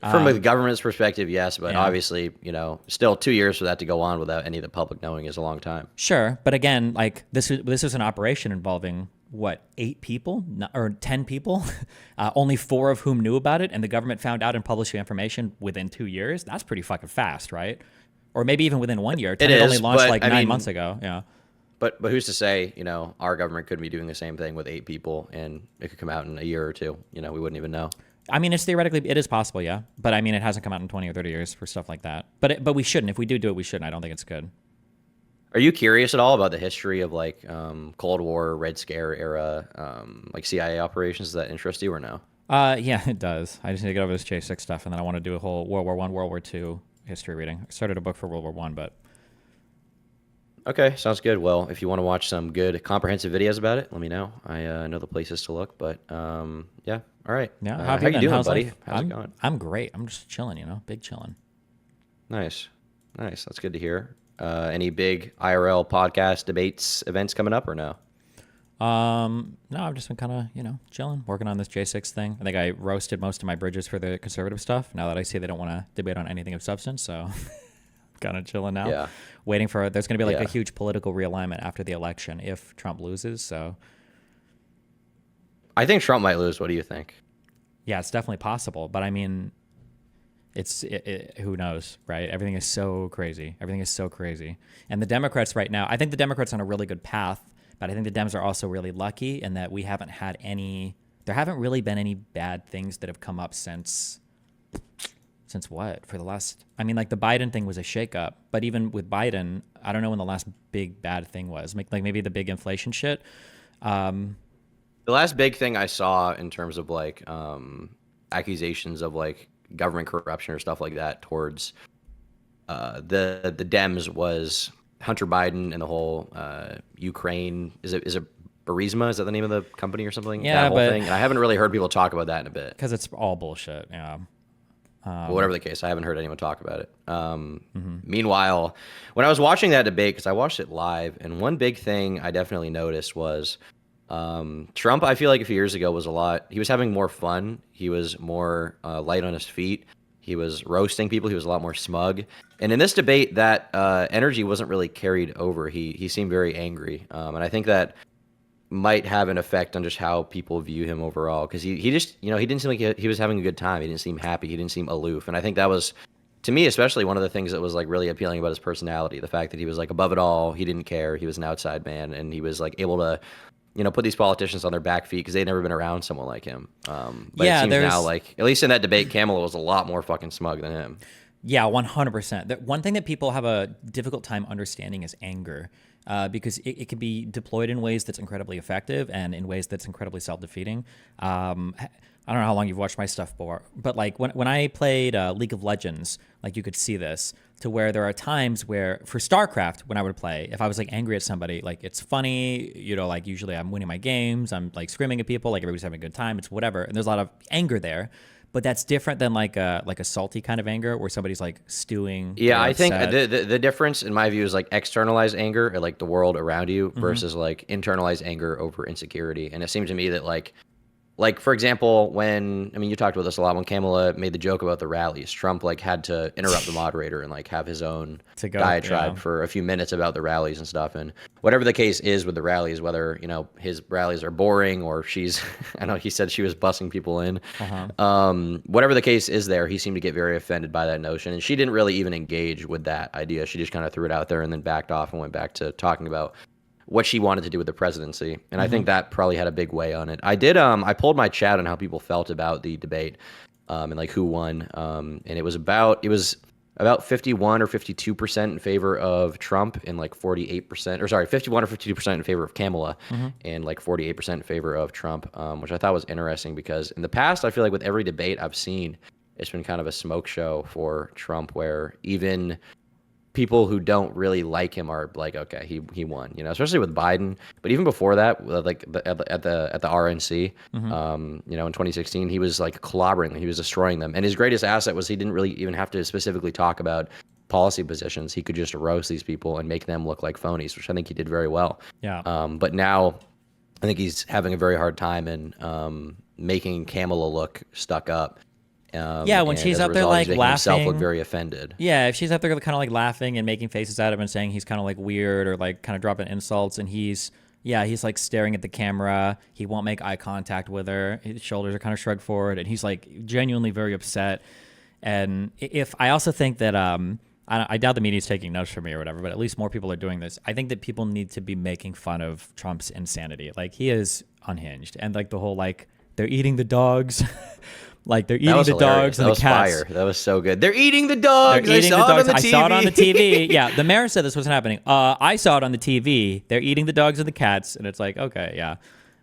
From the government's perspective, yes, but obviously, still 2 years for that to go on without any of the public knowing is a long time. Sure, but again, like this was an operation involving. 8 people or 10 people, only 4 of whom knew about it, and the government found out and published the information within 2 years. That's pretty fucking fast, right? Or maybe even within 1 year. It only launched like 9 months ago. Yeah. But who's to say, our government could be doing the same thing with 8 people and it could come out in a year or two. We wouldn't even know. I mean, it is possible, yeah. But I mean, it hasn't come out in 20 or 30 years for stuff like that. But we shouldn't. If we do it, we shouldn't. I don't think it's good. Are you curious at all about the history of like Cold War, Red Scare era, like CIA operations? Does that interest you or no? Yeah, it does. I just need to get over this J6 stuff, and then I want to do a whole World War I, World War II history reading. I started a book for World War I, but... Okay, sounds good. Well, if you want to watch some good comprehensive videos about it, let me know. I know the places to look, but yeah, all right. Yeah, how you doing, buddy? How's it going? I'm great. I'm just chilling, big chilling. Nice. That's good to hear. Any big IRL podcast debates events coming up or no? No, I've just been kind of, chilling, working on this J6 thing. I think I roasted most of my bridges for the conservative stuff. Now that I see they don't want to debate on anything of substance, so kind of chilling now. Yeah. Waiting for, there's going to be like a huge political realignment after the election if Trump loses, so. I think Trump might lose. What do you think? Yeah, it's definitely possible, but I mean... who knows, right? Everything is so crazy. And the Democrats right now, I think the Democrats are on a really good path, but I think the Dems are also really lucky in that there haven't really been any bad things that have come up since what? For the last, I mean, like the Biden thing was a shakeup, but even with Biden, I don't know when the last big bad thing was. Like maybe the big inflation shit. The last big thing I saw in terms of like accusations of like government corruption or stuff like that towards the Dems was Hunter Biden and the whole Ukraine. Is it Burisma? Is that the name of the company or something? Yeah, that whole but thing. And I haven't really heard people talk about that in a bit. because it's all bullshit. Yeah. Well, whatever the case, I haven't heard anyone talk about it. Meanwhile, when I was watching that debate, because I watched it live, and one big thing I definitely noticed was Trump, I feel like a few years ago he was having more fun. He was more light on his feet. He was roasting people. He was a lot more smug. And in this debate, that energy wasn't really carried over. He seemed very angry. And I think that might have an effect on just how people view him overall, because he just, he didn't seem like he was having a good time. He didn't seem happy. He didn't seem aloof. And I think that was, to me especially, one of the things that was like really appealing about his personality, the fact that he was like above it all. He didn't care. He was an outside man, and he was like able to put these politicians on their back feet because they'd never been around someone like him. But Yeah, it seems there's- now, like, at least in that debate, Kamala was a lot more fucking smug than him. Yeah, 100%. The one thing that people have a difficult time understanding is anger, because it can be deployed in ways that's incredibly effective and in ways that's incredibly self-defeating. I don't know how long you've watched my stuff for, but like when I played League of Legends, like you could see this, to where there are times where for StarCraft, when I would play, if I was like angry at somebody, like it's funny, like usually I'm winning my games, I'm like screaming at people, like everybody's having a good time, it's whatever, and there's a lot of anger there. But that's different than like a salty kind of anger where somebody's like stewing. Yeah, I think upset. the difference in my view is like externalized anger at like the world around you versus like internalized anger over insecurity. And it seemed to me that like for example, you talked about this a lot, when Kamala made the joke about the rallies, Trump like had to interrupt the moderator and like have his own diatribe for a few minutes about the rallies and stuff. And whatever the case is with the rallies, whether his rallies are boring or she's I know he said she was bussing people in, whatever the case is there, he seemed to get very offended by that notion, and she didn't really even engage with that idea. She just kind of threw it out there and then backed off and went back to talking about what she wanted to do with the presidency. And I think that probably had a big way on it. I pulled my chat on how people felt about the debate, and like who won. And it was about 51 or 52% in favor of Trump and like 48%, or sorry, 51 or 52% in favor of Kamala and like 48% in favor of Trump, which I thought was interesting because in the past, I feel like with every debate I've seen, it's been kind of a smoke show for Trump, where even people who don't really like him are like, okay, he won, especially with Biden. But even before that, like at the RNC, in 2016, he was like clobbering them, he was destroying them. And his greatest asset was he didn't really even have to specifically talk about policy positions. He could just roast these people and make them look like phonies, which I think he did very well. Yeah. But now I think he's having a very hard time in making Kamala look stuck up. Yeah, when she's up there like making laughing, himself look very offended. Yeah, if she's up there kind of like laughing and making faces at him and saying he's kind of like weird or like kind of dropping insults, and he's like staring at the camera. He won't make eye contact with her. His shoulders are kind of shrugged forward, and he's like genuinely very upset. And if I also think that I doubt the media's taking notes from me or whatever, but at least more people are doing this. I think that people need to be making fun of Trump's insanity. Like, he is unhinged, and like the whole like they're eating the dogs. Like they're eating the dogs and the cats. Fire. That was so good. They're eating the dogs. They're eating the dogs. I saw it on the TV. TV. Yeah, the mayor said this wasn't happening. I saw it on the TV. They're eating the dogs and the cats, and it's like, okay, yeah.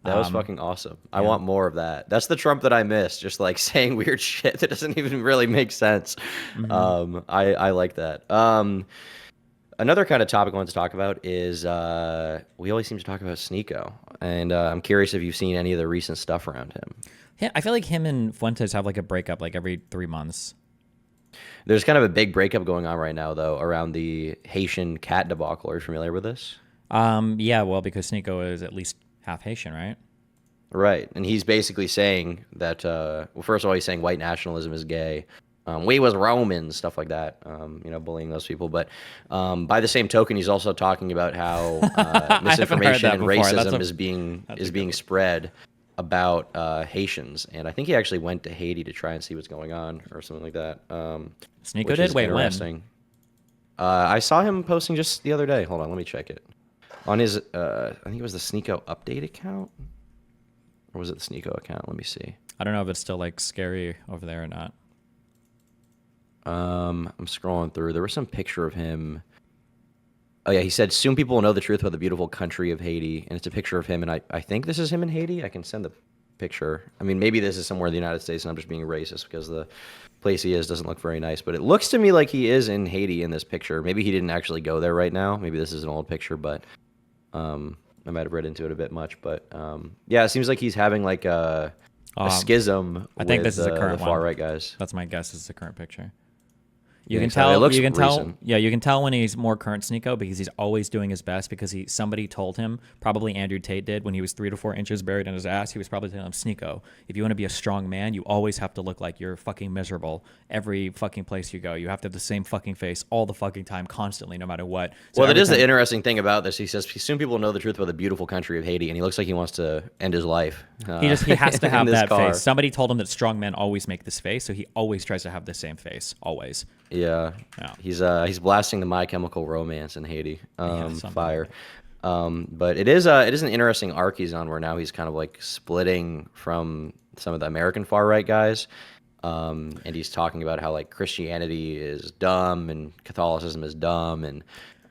That was fucking awesome. I want more of that. That's the Trump that I miss. Just like saying weird shit that doesn't even really make sense. I like that. Another kind of topic I want to talk about is we always seem to talk about Sneako, and I'm curious if you've seen any of the recent stuff around him. Yeah, I feel like him and Fuentes have like a breakup like every 3 months. There's kind of a big breakup going on right now, though, around the Haitian cat debacle. Are you familiar with this? Yeah, well, because Sneako is at least half Haitian, right? Right, and he's basically saying that, well, first of all, he's saying white nationalism is gay. We was Romans, stuff like that, bullying those people. But by the same token, he's also talking about how misinformation and racism is being spread about Haitians. And I think he actually went to Haiti to try and see what's going on or something like that. Sneako did? Wait, when? I saw him posting just the other day. Hold on, let me check it. On his, I think it was the Sneako update account? Or was it the Sneako account? Let me see. I don't know if it's still like scary over there or not. I'm scrolling through. There was some picture of him. Oh, yeah, he said, soon people will know the truth about the beautiful country of Haiti. And it's a picture of him, and I think this is him in Haiti. I can send the picture. I mean, maybe this is somewhere in the United States and I'm just being racist because the place he is doesn't look very nice, but it looks to me like he is in Haiti in this picture. Maybe he didn't actually go there right now. Maybe this is an old picture, but I might have read into it a bit much. But yeah, it seems like he's having like a schism. I think with this is a current the far one. right guys. That's my guess. Is the current picture. Yeah, You can exactly. It tell. looks You can tell. recent. Yeah, you can tell when he's more current Sneako because he's always doing his best because somebody told him, probably Andrew Tate did when he was 3 to 4 inches buried in his ass. He was probably telling him, Sneako, if you want to be a strong man, you always have to look like you're fucking miserable every fucking place you go. You have to have the same fucking face all the fucking time, constantly, no matter what. So Well, that every is the time- interesting thing about this. He says soon people will know the truth about the beautiful country of Haiti, and he looks like he wants to end his life. He has to in have this that car. face. Somebody told him that strong men always make this face, so he always tries to have the same face, always. Yeah. Yeah. He's blasting the My Chemical Romance in Haiti. something Fire. But it is an interesting arc he's on where now he's kind of like splitting from some of the American far right guys. And he's talking about how like Christianity is dumb and Catholicism is dumb and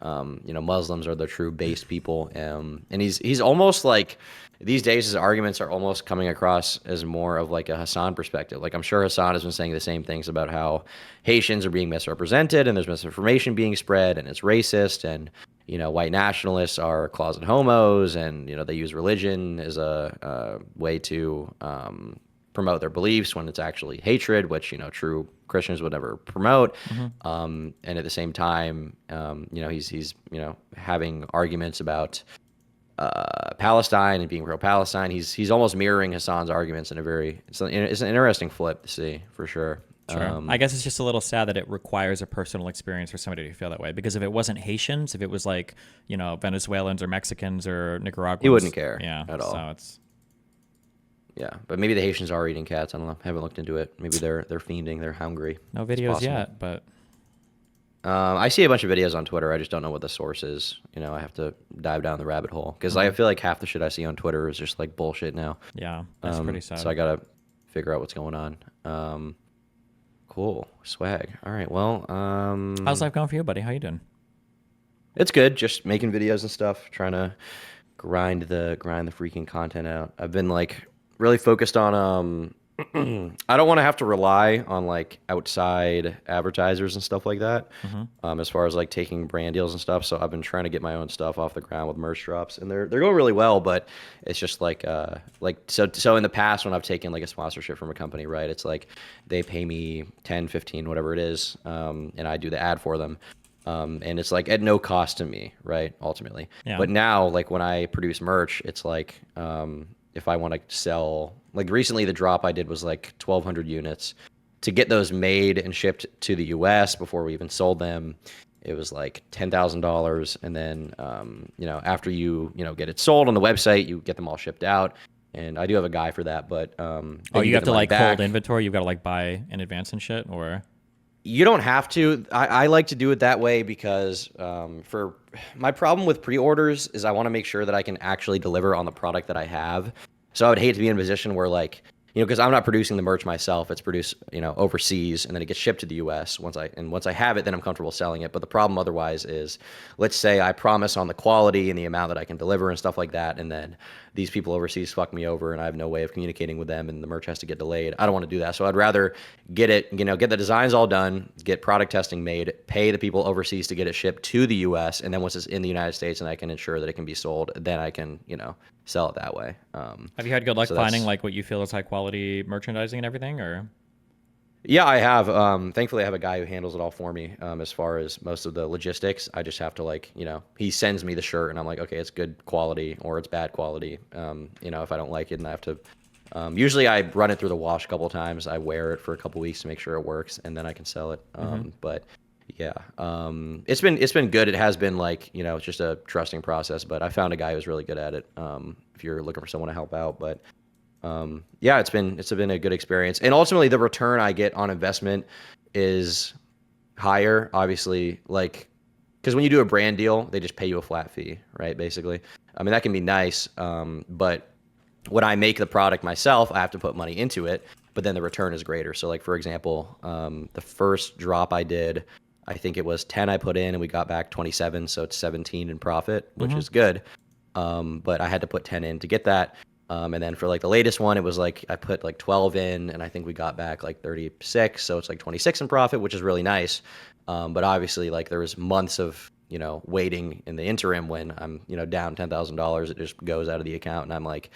Muslims are the true based people. And he's almost like these days his arguments are almost coming across as more of like a Hasan perspective. Like I'm sure Hasan has been saying the same things about how Haitians are being misrepresented and there's misinformation being spread and it's racist and white nationalists are closet homos and they use religion as a way to promote their beliefs when it's actually hatred, which true Christians would never promote. And at the same time, he's having arguments about Palestine and being pro-Palestine. He's almost mirroring Hasan's arguments in it's an interesting flip to see for sure. Sure. I guess it's just a little sad that it requires a personal experience for somebody to feel that way. Because if it wasn't Haitians, if it was like Venezuelans or Mexicans or Nicaraguans, He wouldn't care at all. So it's. Yeah, but maybe the Haitians are eating cats. I don't know. I haven't looked into it. Maybe they're fiending. They're hungry. No It's videos possible. yet, but I see a bunch of videos on Twitter. I just don't know what the source is. I have to dive down the rabbit hole because I feel like half the shit I see on Twitter is just like bullshit now. yeah, that's pretty sad. So I gotta figure out what's going on. Cool swag. All right. Well, How's life going for you, buddy? How you doing? it's good. Just making videos and stuff. Trying to grind the freaking content out. I've been like really focused on I don't want to have to rely on like outside advertisers and stuff like that. As far as like taking brand deals and stuff. So I've been trying to get my own stuff off the ground with merch drops, and they're going really well. But it's just like so in the past when I've taken like a sponsorship from a company, right? It's like they pay me 10, 15, whatever it is, and I do the ad for them. And it's like at no cost to me, right? Ultimately. Yeah. But now, like when I produce merch, it's like if I want to sell, like recently the drop I did was like 1,200 units. To get those made and shipped to the US before we even sold them, it was like $10,000. And then, after you get it sold on the website, you get them all shipped out. And I do have a guy for that, but then You get have the to money like back. hold inventory. You've got to like buy in advance and shit, or You don't have to. I like to do it that way because for my problem with pre-orders is I want to make sure that I can actually deliver on the product that I have. So I would hate to be in a position where like, because I'm not producing the merch myself. It's produced, overseas, and then it gets shipped to the U.S. Once I have it, then I'm comfortable selling it. But the problem otherwise is, let's say I promise on the quality and the amount that I can deliver and stuff like that, and then these people overseas fuck me over, and I have no way of communicating with them, and the merch has to get delayed. I don't want to do that. So I'd rather get it, get the designs all done, get product testing made, pay the people overseas to get it shipped to the U.S., and then once it's in the United States and I can ensure that it can be sold, then I can, sell it that way. have you had good luck so finding that's- like what you feel is high quality merchandising and everything, or? Yeah, I have. Thankfully, I have a guy who handles it all for me. As far as most of the logistics, I just have to he sends me the shirt, and I'm like, okay, it's good quality or it's bad quality. If I don't like it, and I have to. Usually, I run it through the wash a couple of times. I wear it for a couple weeks to make sure it works, and then I can sell it. But yeah, it's been good. It has been it's just a trusting process. But I found a guy who's really good at it. If you're looking for someone to help out, but. Yeah, it's been a good experience, and ultimately the return I get on investment is higher. Obviously, because when you do a brand deal, they just pay you a flat fee, right? Basically, I mean that can be nice, but when I make the product myself, I have to put money into it, but then the return is greater. So, for example, the first drop I did, I think it was 10 I put in, and we got back 27, so it's 17 in profit, which is good. But I had to put 10 in to get that. And then for like the latest one, it was like I put like 12 in, and I think we got back like 36, so it's like 26 in profit, which is really nice. But obviously, like there was months of waiting in the interim when I'm down $10,000. It just goes out of the account, and I'm like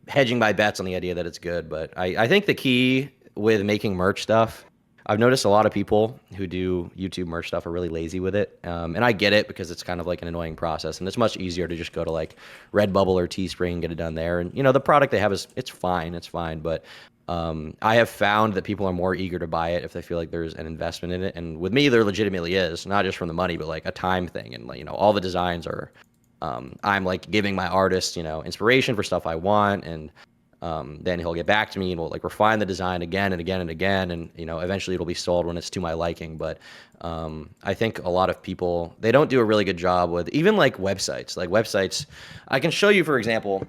hedging my bets on the idea that it's good. But I think the key with making merch stuff, I've noticed a lot of people who do YouTube merch stuff are really lazy with it. And I get it because it's kind of like an annoying process, and it's much easier to just go to like Redbubble or Teespring and get it done there. And the product they have it's fine. But I have found that people are more eager to buy it if they feel like there's an investment in it. And with me, there legitimately is, not just from the money, but like a time thing. And like, all the designs are, I'm like giving my artist, inspiration for stuff I want. And then he'll get back to me and we'll like refine the design again and again and again. And, eventually it'll be sold when it's to my liking. But I think a lot of people, they don't do a really good job with even like websites. I can show you, for example,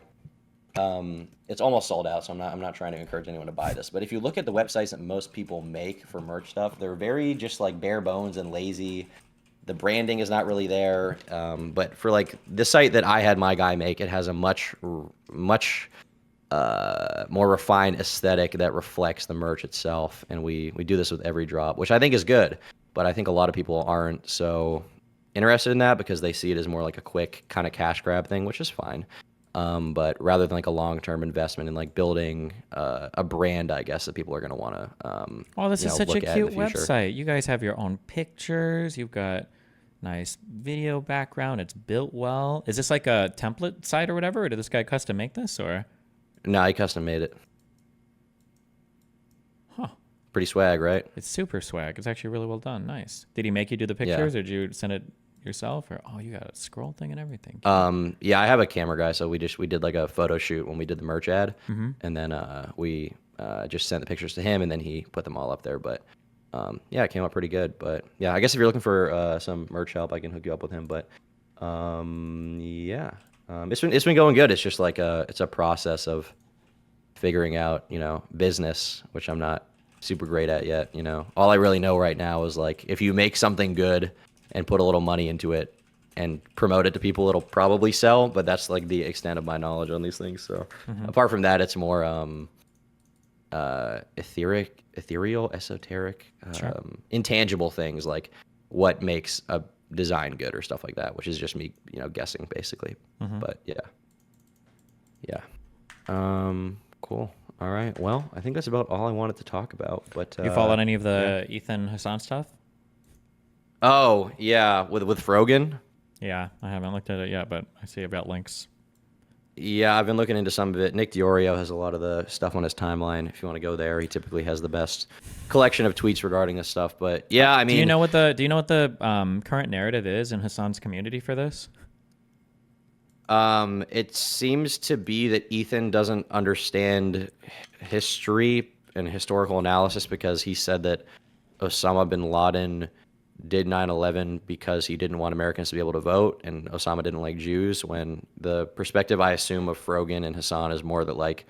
it's almost sold out, so I'm not trying to encourage anyone to buy this. But if you look at the websites that most people make for merch stuff, they're very just like bare bones and lazy. The branding is not really there. But for like the site that I had my guy make, it has a much more refined aesthetic that reflects the merch itself. And we do this with every drop, which I think is good. But I think a lot of people aren't so interested in that because they see it as more like a quick kind of cash grab thing, which is fine. But rather than like a long-term investment in like building a brand, I guess, that people are going to want to this is such a look at in cute the future. website. You guys have your own pictures. You've got nice video background. It's built well. Is this like a template site or whatever? Or did this guy custom make this or? No, he custom made it. Huh. Pretty swag, right? It's super swag. It's actually really well done. Nice. Did he make you do the pictures or did you send it yourself? Or you got a scroll thing and everything. Yeah, I have a camera guy, so we did like a photo shoot when we did the merch ad, and then we just sent the pictures to him, and then he put them all up there. But yeah, it came out pretty good. But yeah, I guess if you're looking for some merch help, I can hook you up with him. But yeah, it's been going good. It's just like it's a process of figuring out business, which I'm not super great at yet. All I really know right now is like if you make something good and put a little money into it and promote it to people, it'll probably sell. But that's like the extent of my knowledge on these things. So apart from that, it's more ethereal, esoteric, intangible things like what makes a design good or stuff like that, which is just me, guessing basically. But yeah. Cool. All right. Well, I think that's about all I wanted to talk about. But You followed any of the Ethan Hasan stuff? Oh yeah, with Frogan. Yeah, I haven't looked at it yet, but I see about links. Yeah, I've been looking into some of it. Nick Diorio has a lot of the stuff on his timeline. If you want to go there, he typically has the best collection of tweets regarding this stuff. But yeah, I mean, do you know what the current narrative is in Hasan's community for this? It seems to be that Ethan doesn't understand history and historical analysis because he said that Osama bin Laden did 9/11 because he didn't want Americans to be able to vote, and Osama didn't like Jews, when the perspective I assume of Frogan and Hasan is more that like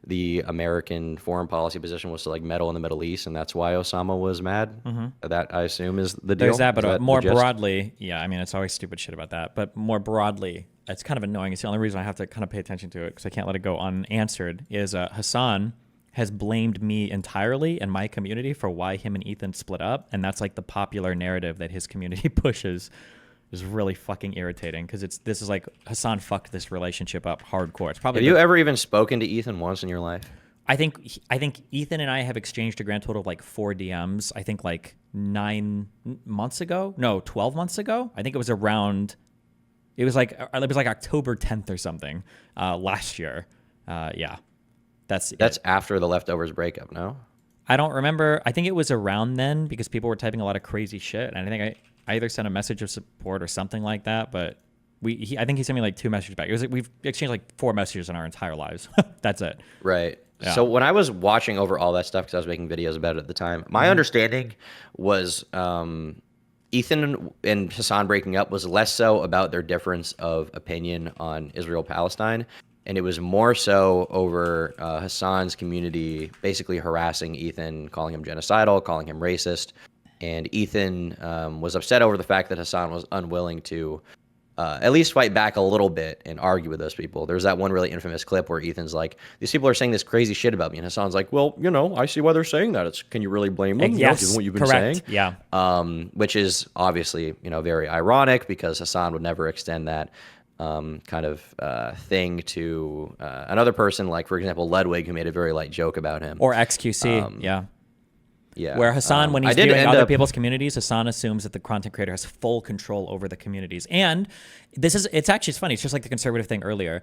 the American foreign policy position was to like meddle in the Middle East, and that's why Osama was mad. That I assume is the deal. There's that, but Is that more the gist? broadly, yeah, I mean, it's always stupid shit about that, but more broadly, it's kind of annoying. It's the only reason I have to kind of pay attention to it because I can't let it go unanswered, is Hasan has blamed me entirely and my community for why him and Ethan split up. And that's like the popular narrative that his community pushes. Is really fucking irritating because this is like Hasan fucked this relationship up hardcore. It's probably Have you ever even spoken to Ethan once in your life? I think Ethan and I have exchanged a grand total of like 4 DMs. I think like 12 months ago. I think it was like October 10th or something last year. Yeah. That's after the Leftovers breakup, no? I don't remember. I think it was around then because people were typing a lot of crazy shit. And I think I either sent a message of support or something like that. But I think he sent me like 2 messages back. It was like we've exchanged like 4 messages in our entire lives. That's it. Right. Yeah. So when I was watching over all that stuff, because I was making videos about it at the time, my understanding was Ethan and Hasan breaking up was less so about their difference of opinion on Israel-Palestine, and it was more so over Hasan's community basically harassing Ethan, calling him genocidal, calling him racist, and Ethan was upset over the fact that Hasan was unwilling to at least fight back a little bit and argue with those people. There's that one really infamous clip where Ethan's like, these people are saying this crazy shit about me. And Hasan's like, well, I see why they're saying that. Can you really blame them? Yes, given what you've been correct. saying. Yeah. Which is obviously, very ironic because Hasan would never extend that kind of thing to another person, like, for example, Ludwig, who made a very light joke about him. Or XQC. Yeah. Yeah. Where Hasan, when I he's did viewing end other up- people's communities, Hasan assumes that the content creator has full control over the communities. And it's funny. It's just like the conservative thing earlier,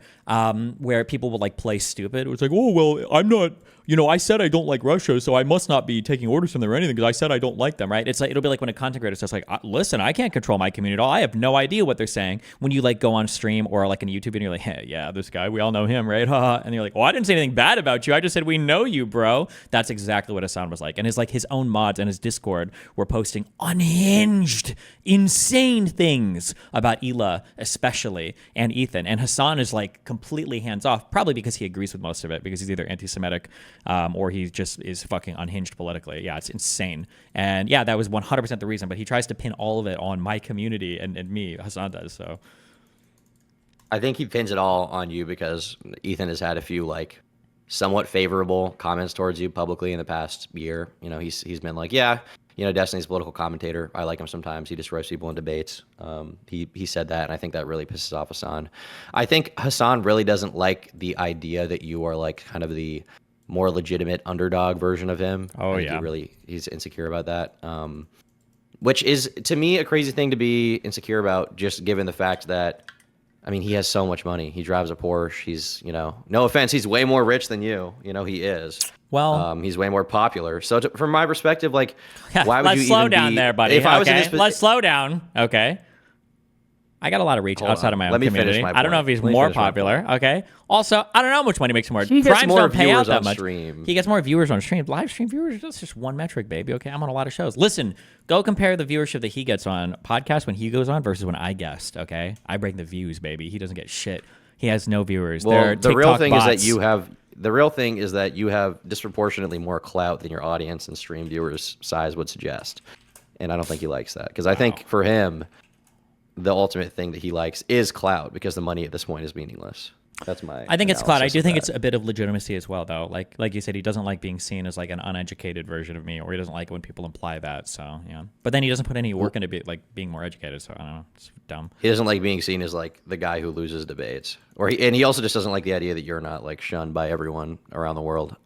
where people will like play stupid. It's like, oh, well, I'm not, I said I don't like Russia, so I must not be taking orders from them or anything because I said I don't like them, right? It's like, it'll be like when a content creator says like, listen, I can't control my community at all. I have no idea what they're saying. When you like go on stream or like in a YouTube video, you're like, hey, yeah, this guy, we all know him, right? And you're like, well, I didn't say anything bad about you. I just said, we know you, bro. That's exactly what Hasan was like. And his own mods and his Discord were posting unhinged, insane things about Ela, especially, and Ethan. And Hasan is like completely hands off, probably because he agrees with most of it, because he's either anti-Semitic or he just is fucking unhinged politically. Yeah, it's insane. And yeah, that was 100% the reason. But he tries to pin all of it on my community and me. Hasan does. So I think he pins it all on you because Ethan has had a few like somewhat favorable comments towards you publicly in the past year. He's been like, yeah, Destiny's a political commentator. I like him sometimes. He destroys people in debates. He said that, and I think that really pisses off Hasan. I think Hasan really doesn't like the idea that you are like kind of the more legitimate underdog version of him. Oh, yeah. He's insecure about that. Which is, to me, a crazy thing to be insecure about, just given the fact that, he has so much money. He drives a Porsche. He's, no offense, he's way more rich than you. He is. Well, he's way more popular. So from my perspective, like, why would let's you slow even down be, there, buddy. If I was in Okay, this, let's slow down. Okay. I got a lot of reach Hold outside on. of my Let own me finish community. my I don't know if point. he's Let me more finish my popular. Okay. Also, I don't know how much money makes more. He gets Primes more don't pay out viewers that on much. stream. He gets more viewers on stream. Live stream viewers, that's just one metric, baby. Okay. I'm on a lot of shows. Listen, go compare the viewership that he gets on podcasts when he goes on versus when I guest. Okay. I bring the views, baby. He doesn't get shit. He has no viewers. Well, They're the real TikTok thing bots. is that you have disproportionately more clout than your audience and stream viewers size would suggest. And I don't think he likes that, because I think for him, the ultimate thing that he likes is clout, because the money at this point is meaningless. That's my I think it's clout. I analysis do of think that. it's a bit of legitimacy as well, though. Like you said, he doesn't like being seen as like an uneducated version of me, or he doesn't like it when people imply that. So yeah, but then he doesn't put any work into being more educated. So I don't know, it's dumb. He doesn't like being seen as like the guy who loses debates, and he also just doesn't like the idea that you're not like shunned by everyone around the world.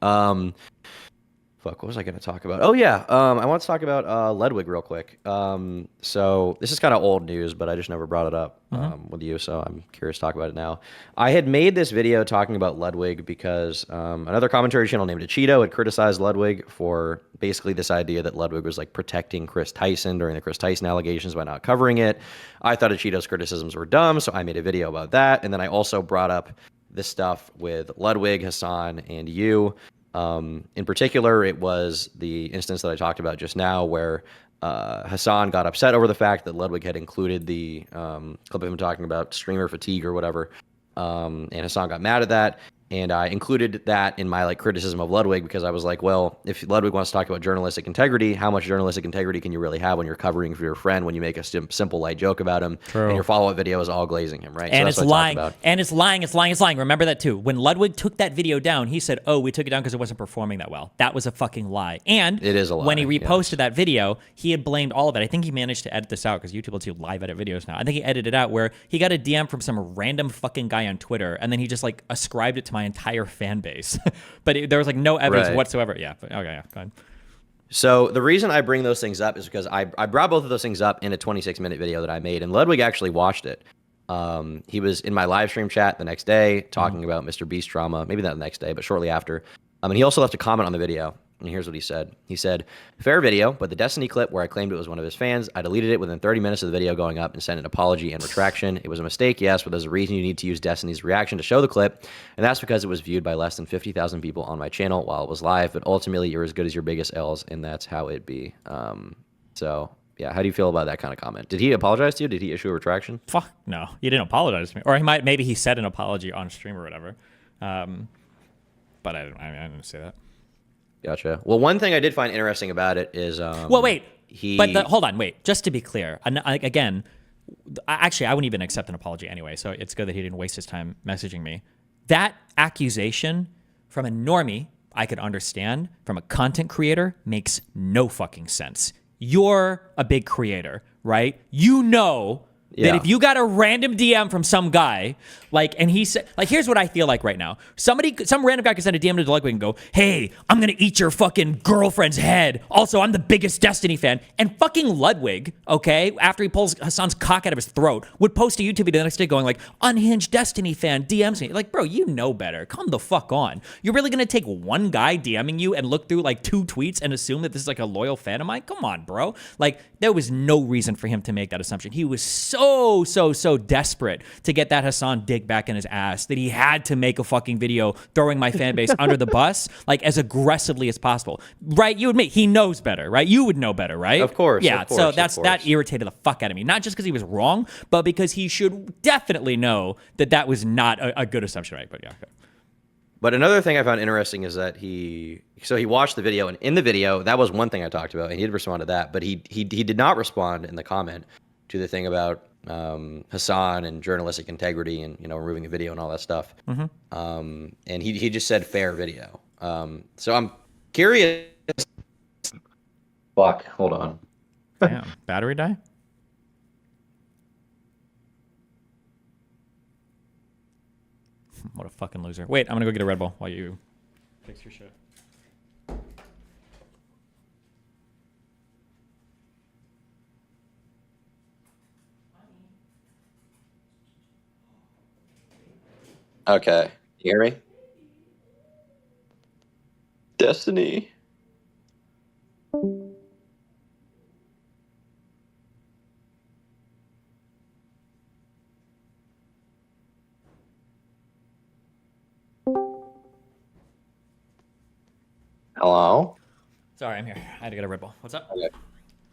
What was I going to talk about? Oh yeah, I want to talk about Ludwig real quick. So this is kind of old news, but I just never brought it up with you, so I'm curious to talk about it now. I had made this video talking about Ludwig because another commentary channel named Cheeto had criticized Ludwig for basically this idea that Ludwig was like protecting Chris Tyson during the Chris Tyson allegations by not covering it. I thought Cheeto's criticisms were dumb, so I made a video about that, and then I also brought up this stuff with Ludwig, Hasan, and you. In particular, it was the instance that I talked about just now where Hasan got upset over the fact that Ludwig had included the clip of him talking about streamer fatigue or whatever. And Hasan got mad at that. And I included that in my criticism of Ludwig, because I was like, well, if Ludwig wants to talk about journalistic integrity, how much journalistic integrity can you really have when you're covering for your friend, when you make a simple light joke about him, and your follow-up video is all glazing him, right? And so it's that's what I lying. talked about. And it's lying. It's lying. It's lying. Remember that too. When Ludwig took that video down, he said, "Oh, we took it down because it wasn't performing that well." That was a fucking lie. And It is a lie, when he reposted yes. that video, he had blamed all of it. I think he managed to edit this out, because YouTube lets you live edit videos now. I think he edited it out where he got a DM from some random fucking guy on Twitter, and then he just ascribed it to my entire fan base. But there was no evidence Right. whatsoever. Yeah. But, okay. Yeah. Go ahead. So the reason I bring those things up is because I brought both of those things up in a 26-minute video that I made, and Ludwig actually watched it. He was in my live stream chat the next day talking about Mr. Beast drama, maybe not the next day, but shortly after. And he also left a comment on the video, and here's what he said. He said, "Fair video, but the Destiny clip where I claimed it was one of his fans, I deleted it within 30 minutes of the video going up and sent an apology and retraction. It was a mistake, yes, but there's a reason you need to use Destiny's reaction to show the clip, and that's because it was viewed by less than 50,000 people on my channel while it was live, but ultimately you're as good as your biggest L's, and that's how it be." So, yeah, how do you feel about that kind of comment? Did he apologize to you? Did he issue a retraction? Fuck no. He didn't apologize to me. Or maybe he said an apology on stream or whatever. But I didn't say that. Gotcha. Well, one thing I did find interesting about it is... Well, wait. Hold on, wait. Just to be clear, again, Actually, I wouldn't even accept an apology anyway, so it's good that he didn't waste his time messaging me. That accusation from a normie, I could understand. From a content creator, makes no fucking sense. You're a big creator, right? You know that if you got a random DM from some guy, like, and he said, like, here's what I feel like right now. Some random guy could send a DM to Ludwig and go, hey, I'm going to eat your fucking girlfriend's head. Also, I'm the biggest Destiny fan. And fucking Ludwig, okay, after he pulls Hasan's cock out of his throat, would post a YouTube video the next day going like, unhinged Destiny fan DMs me. Like, bro, you know better. Come the fuck on. You're really going to take one guy DMing you and look through like 2 tweets and assume that this is like a loyal fan of mine? Come on, bro. Like, there was no reason for him to make that assumption. He was so desperate to get that Hasan dick back in his ass that he had to make a fucking video throwing my fan base under the bus, like, as aggressively as possible. Right? You admit he knows better, right? You would know better, right? Of course. Yeah. Of course, so that irritated the fuck out of me. Not just because he was wrong, but because he should definitely know that that was not a good assumption, right? But yeah. Okay. But another thing I found interesting is that he watched the video, and in the video, that was one thing I talked about, and he did respond to that, but he did not respond in the comment to the thing about Hasan and journalistic integrity and, you know, removing the video and all that stuff. And he just said fair video. So I'm curious. Fuck, hold on. Damn, battery die? What a fucking loser. Wait, I'm gonna go get a Red Bull while you fix your shit. Okay, you hear me? Destiny. Hello? Sorry, I'm here. I had to get a Red Bull. What's up? Okay.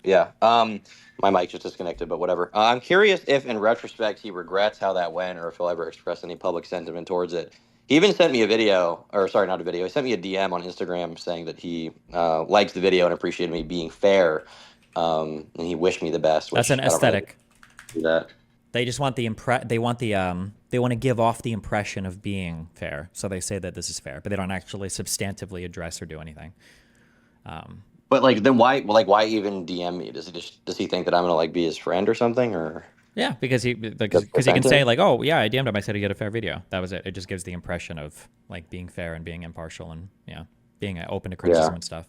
Yeah. My mic just disconnected, but whatever. I'm curious if, in retrospect, he regrets how that went, or if he'll ever express any public sentiment towards it. He even sent me a video, or sorry, not a video. He sent me a DM on Instagram saying that he liked the video and appreciated me being fair, and he wished me the best. That's an aesthetic. Really do that. They just want they want to give off the impression of being fair. So they say that this is fair, but they don't actually substantively address or do anything. But like, then why? Well, like, why even DM me? Does he think that I'm gonna like be his friend or something? Or yeah, because he can say like, oh yeah, I DM'd him. I said he'd get a fair video. That was it. It just gives the impression of like being fair and being impartial and being open to criticism and stuff.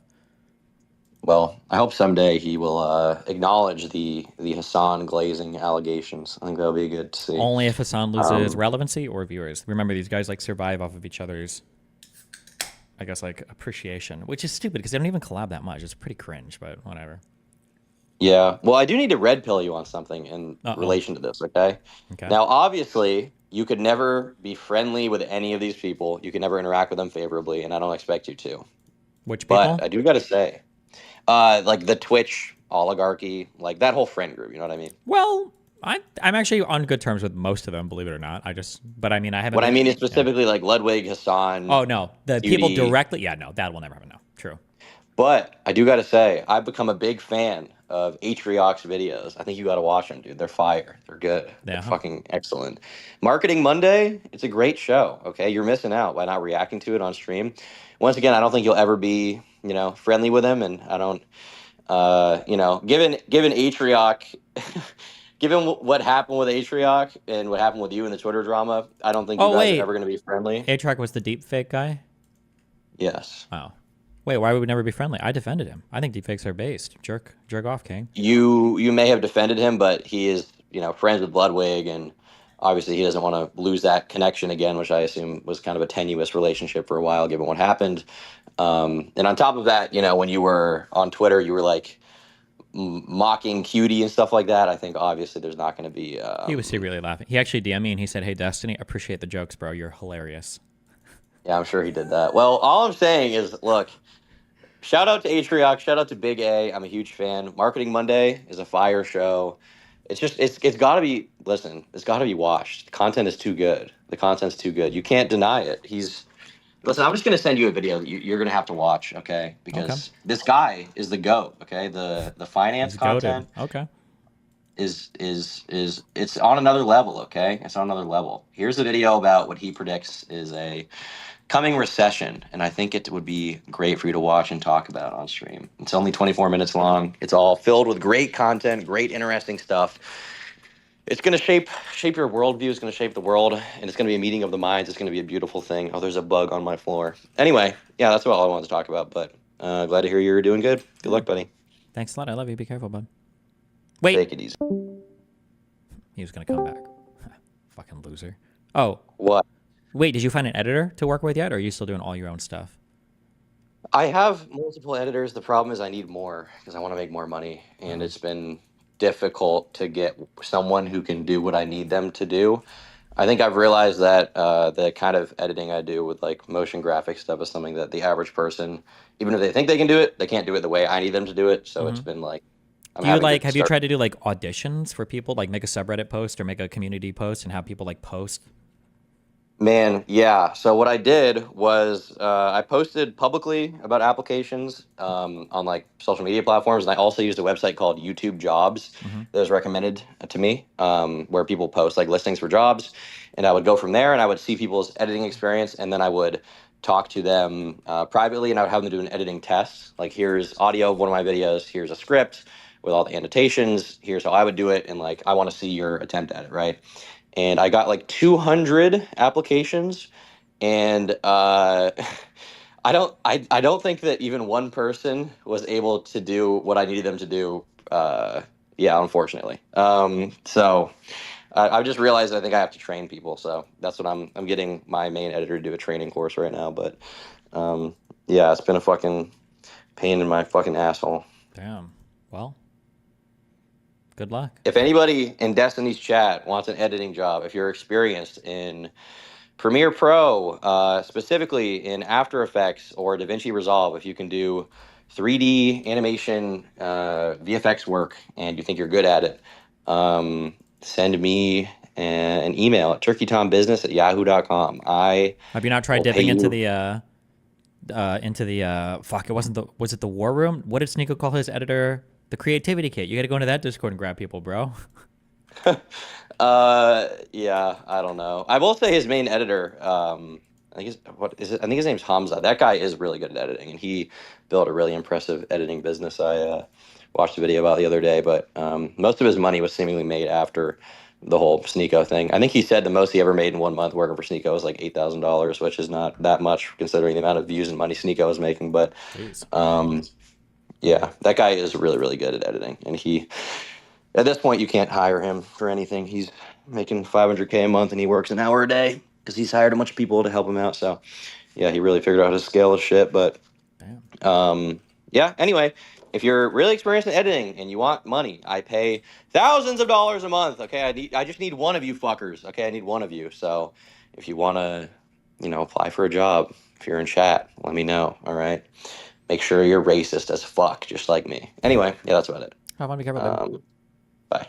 Well, I hope someday he will acknowledge the Hasan glazing allegations. I think that'll be good to see. Only if Hasan loses relevancy or viewers. Remember, these guys like survive off of each other's, I guess, like appreciation, which is stupid because they don't even collab that much. It's pretty cringe, but whatever. Yeah. Well, I do need to red pill you on something in relation to this. Okay. Now, obviously, you could never be friendly with any of these people. You can never interact with them favorably, and I don't expect you to. Which people? But I do got to say. Like the Twitch oligarchy, like that whole friend group, you know what I mean? Well, I'm actually on good terms with most of them, believe it or not. But I mean, I haven't. What I mean is specifically like Ludwig, Hasan. Oh no, the people directly. Yeah, no, that will never happen. No, true. But I do got to say, I've become a big fan of Atrioc's videos. I think you got to watch them, dude. They're fire. They're good. They're fucking excellent. Marketing Monday, it's a great show. Okay, you're missing out by not reacting to it on stream. Once again, I don't think you'll ever be, friendly with him, and I don't, given Atrioc, given what happened with Atrioc and what happened with you in the Twitter drama, I don't think you guys are ever going to be friendly. Atrioc was the deepfake guy? Yes. Oh. Wait, why would we never be friendly? I defended him. I think deepfakes are based. Jerk off, King. You may have defended him, but he is, friends with Ludwig, and obviously he doesn't want to lose that connection again, which I assume was kind of a tenuous relationship for a while, given what happened. And on top of that, when you were on Twitter, you were like mocking Cutie and stuff like that. I think obviously there's not going to be. He was secretly laughing. He actually DM'd me and he said, "Hey, Destiny, appreciate the jokes, bro. You're hilarious." Yeah, I'm sure he did that. Well, all I'm saying is, look, shout out to Atrioc, shout out to Big A. I'm a huge fan. Marketing Monday is a fire show. It's just, it's got to be, listen, it's got to be watched. The content is too good. The content's too good. You can't deny it. Listen, I'm just going to send you a video that you're going to have to watch, okay? Because this guy is the GOAT, okay? The finance content. Okay. is it's on another level. Okay, it's on another level. Here's a video about what he predicts is a coming recession, and I think it would be great for you to watch and talk about on stream. It's only 24 minutes long. It's all filled with great content, great interesting stuff. It's going to shape your worldview. It's going to shape the world, and it's going to be a meeting of the minds. It's going to be a beautiful thing. Oh, there's a bug on my floor. Anyway, yeah, that's all I wanted to talk about, but glad to hear you're doing good. Good luck, buddy. Thanks a lot. I love you. Be careful, bud. Wait. Take it easy. He was going to come back. Fucking loser. Oh. What? Wait, did you find an editor to work with yet, or are you still doing all your own stuff? I have multiple editors. The problem is I need more because I want to make more money, and it's been difficult to get someone who can do what I need them to do. I think I've realized that the kind of editing I do with like motion graphic stuff is something that the average person, even if they think they can do it, they can't do it the way I need them to do it. So it's been like, have you tried to do like auditions for people, like make a subreddit post or make a community post and have people like post? Man, yeah. So what I did was I posted publicly about applications on like social media platforms, and I also used a website called YouTube Jobs that was recommended to me, where people post like listings for jobs, and I would go from there and I would see people's editing experience, and then I would talk to them privately, and I would have them do an editing test. Like, here's audio of one of my videos, here's a script with all the annotations, here's how I would do it, and like I want to see your attempt at it, right? And I got like 200 applications, and I don't think that even one person was able to do what I needed them to do. Yeah, unfortunately. So I've just realized I think I have to train people. So that's what I'm getting my main editor to do a training course right now. But yeah, it's been a fucking pain in my fucking asshole. Damn. Well. Good luck. If anybody in Destiny's chat wants an editing job, if you're experienced in Premiere Pro, specifically in After Effects or DaVinci Resolve, if you can do 3D animation, VFX work, and you think you're good at it, send me an email at turkeytombusiness@yahoo.com. Have you not tried dipping into the fuck? Was it the War Room? What did Sneako call his editor? The creativity kit. You got to go into that Discord and grab people, bro. Yeah, I don't know. I will say his main editor, I think his name's Hamza. That guy is really good at editing, and he built a really impressive editing business. I watched a video about the other day, but most of his money was seemingly made after the whole Sneako thing. I think he said the most he ever made in 1 month working for Sneako was like $8,000, which is not that much considering the amount of views and money Sneako was making. But yeah, that guy is really, really good at editing, and at this point, you can't hire him for anything. He's making $500K a month, and he works an hour a day because he's hired a bunch of people to help him out. So, yeah, he really figured out how to scale his shit. But, yeah. Anyway, if you're really experienced in editing and you want money, I pay thousands of dollars a month. Okay, I just need one of you fuckers. Okay, I need one of you. So, if you want to, apply for a job, if you're in chat, let me know. All right. Make sure you're racist as fuck, just like me. Anyway, yeah, that's about it. Have fun. Be careful. Bye.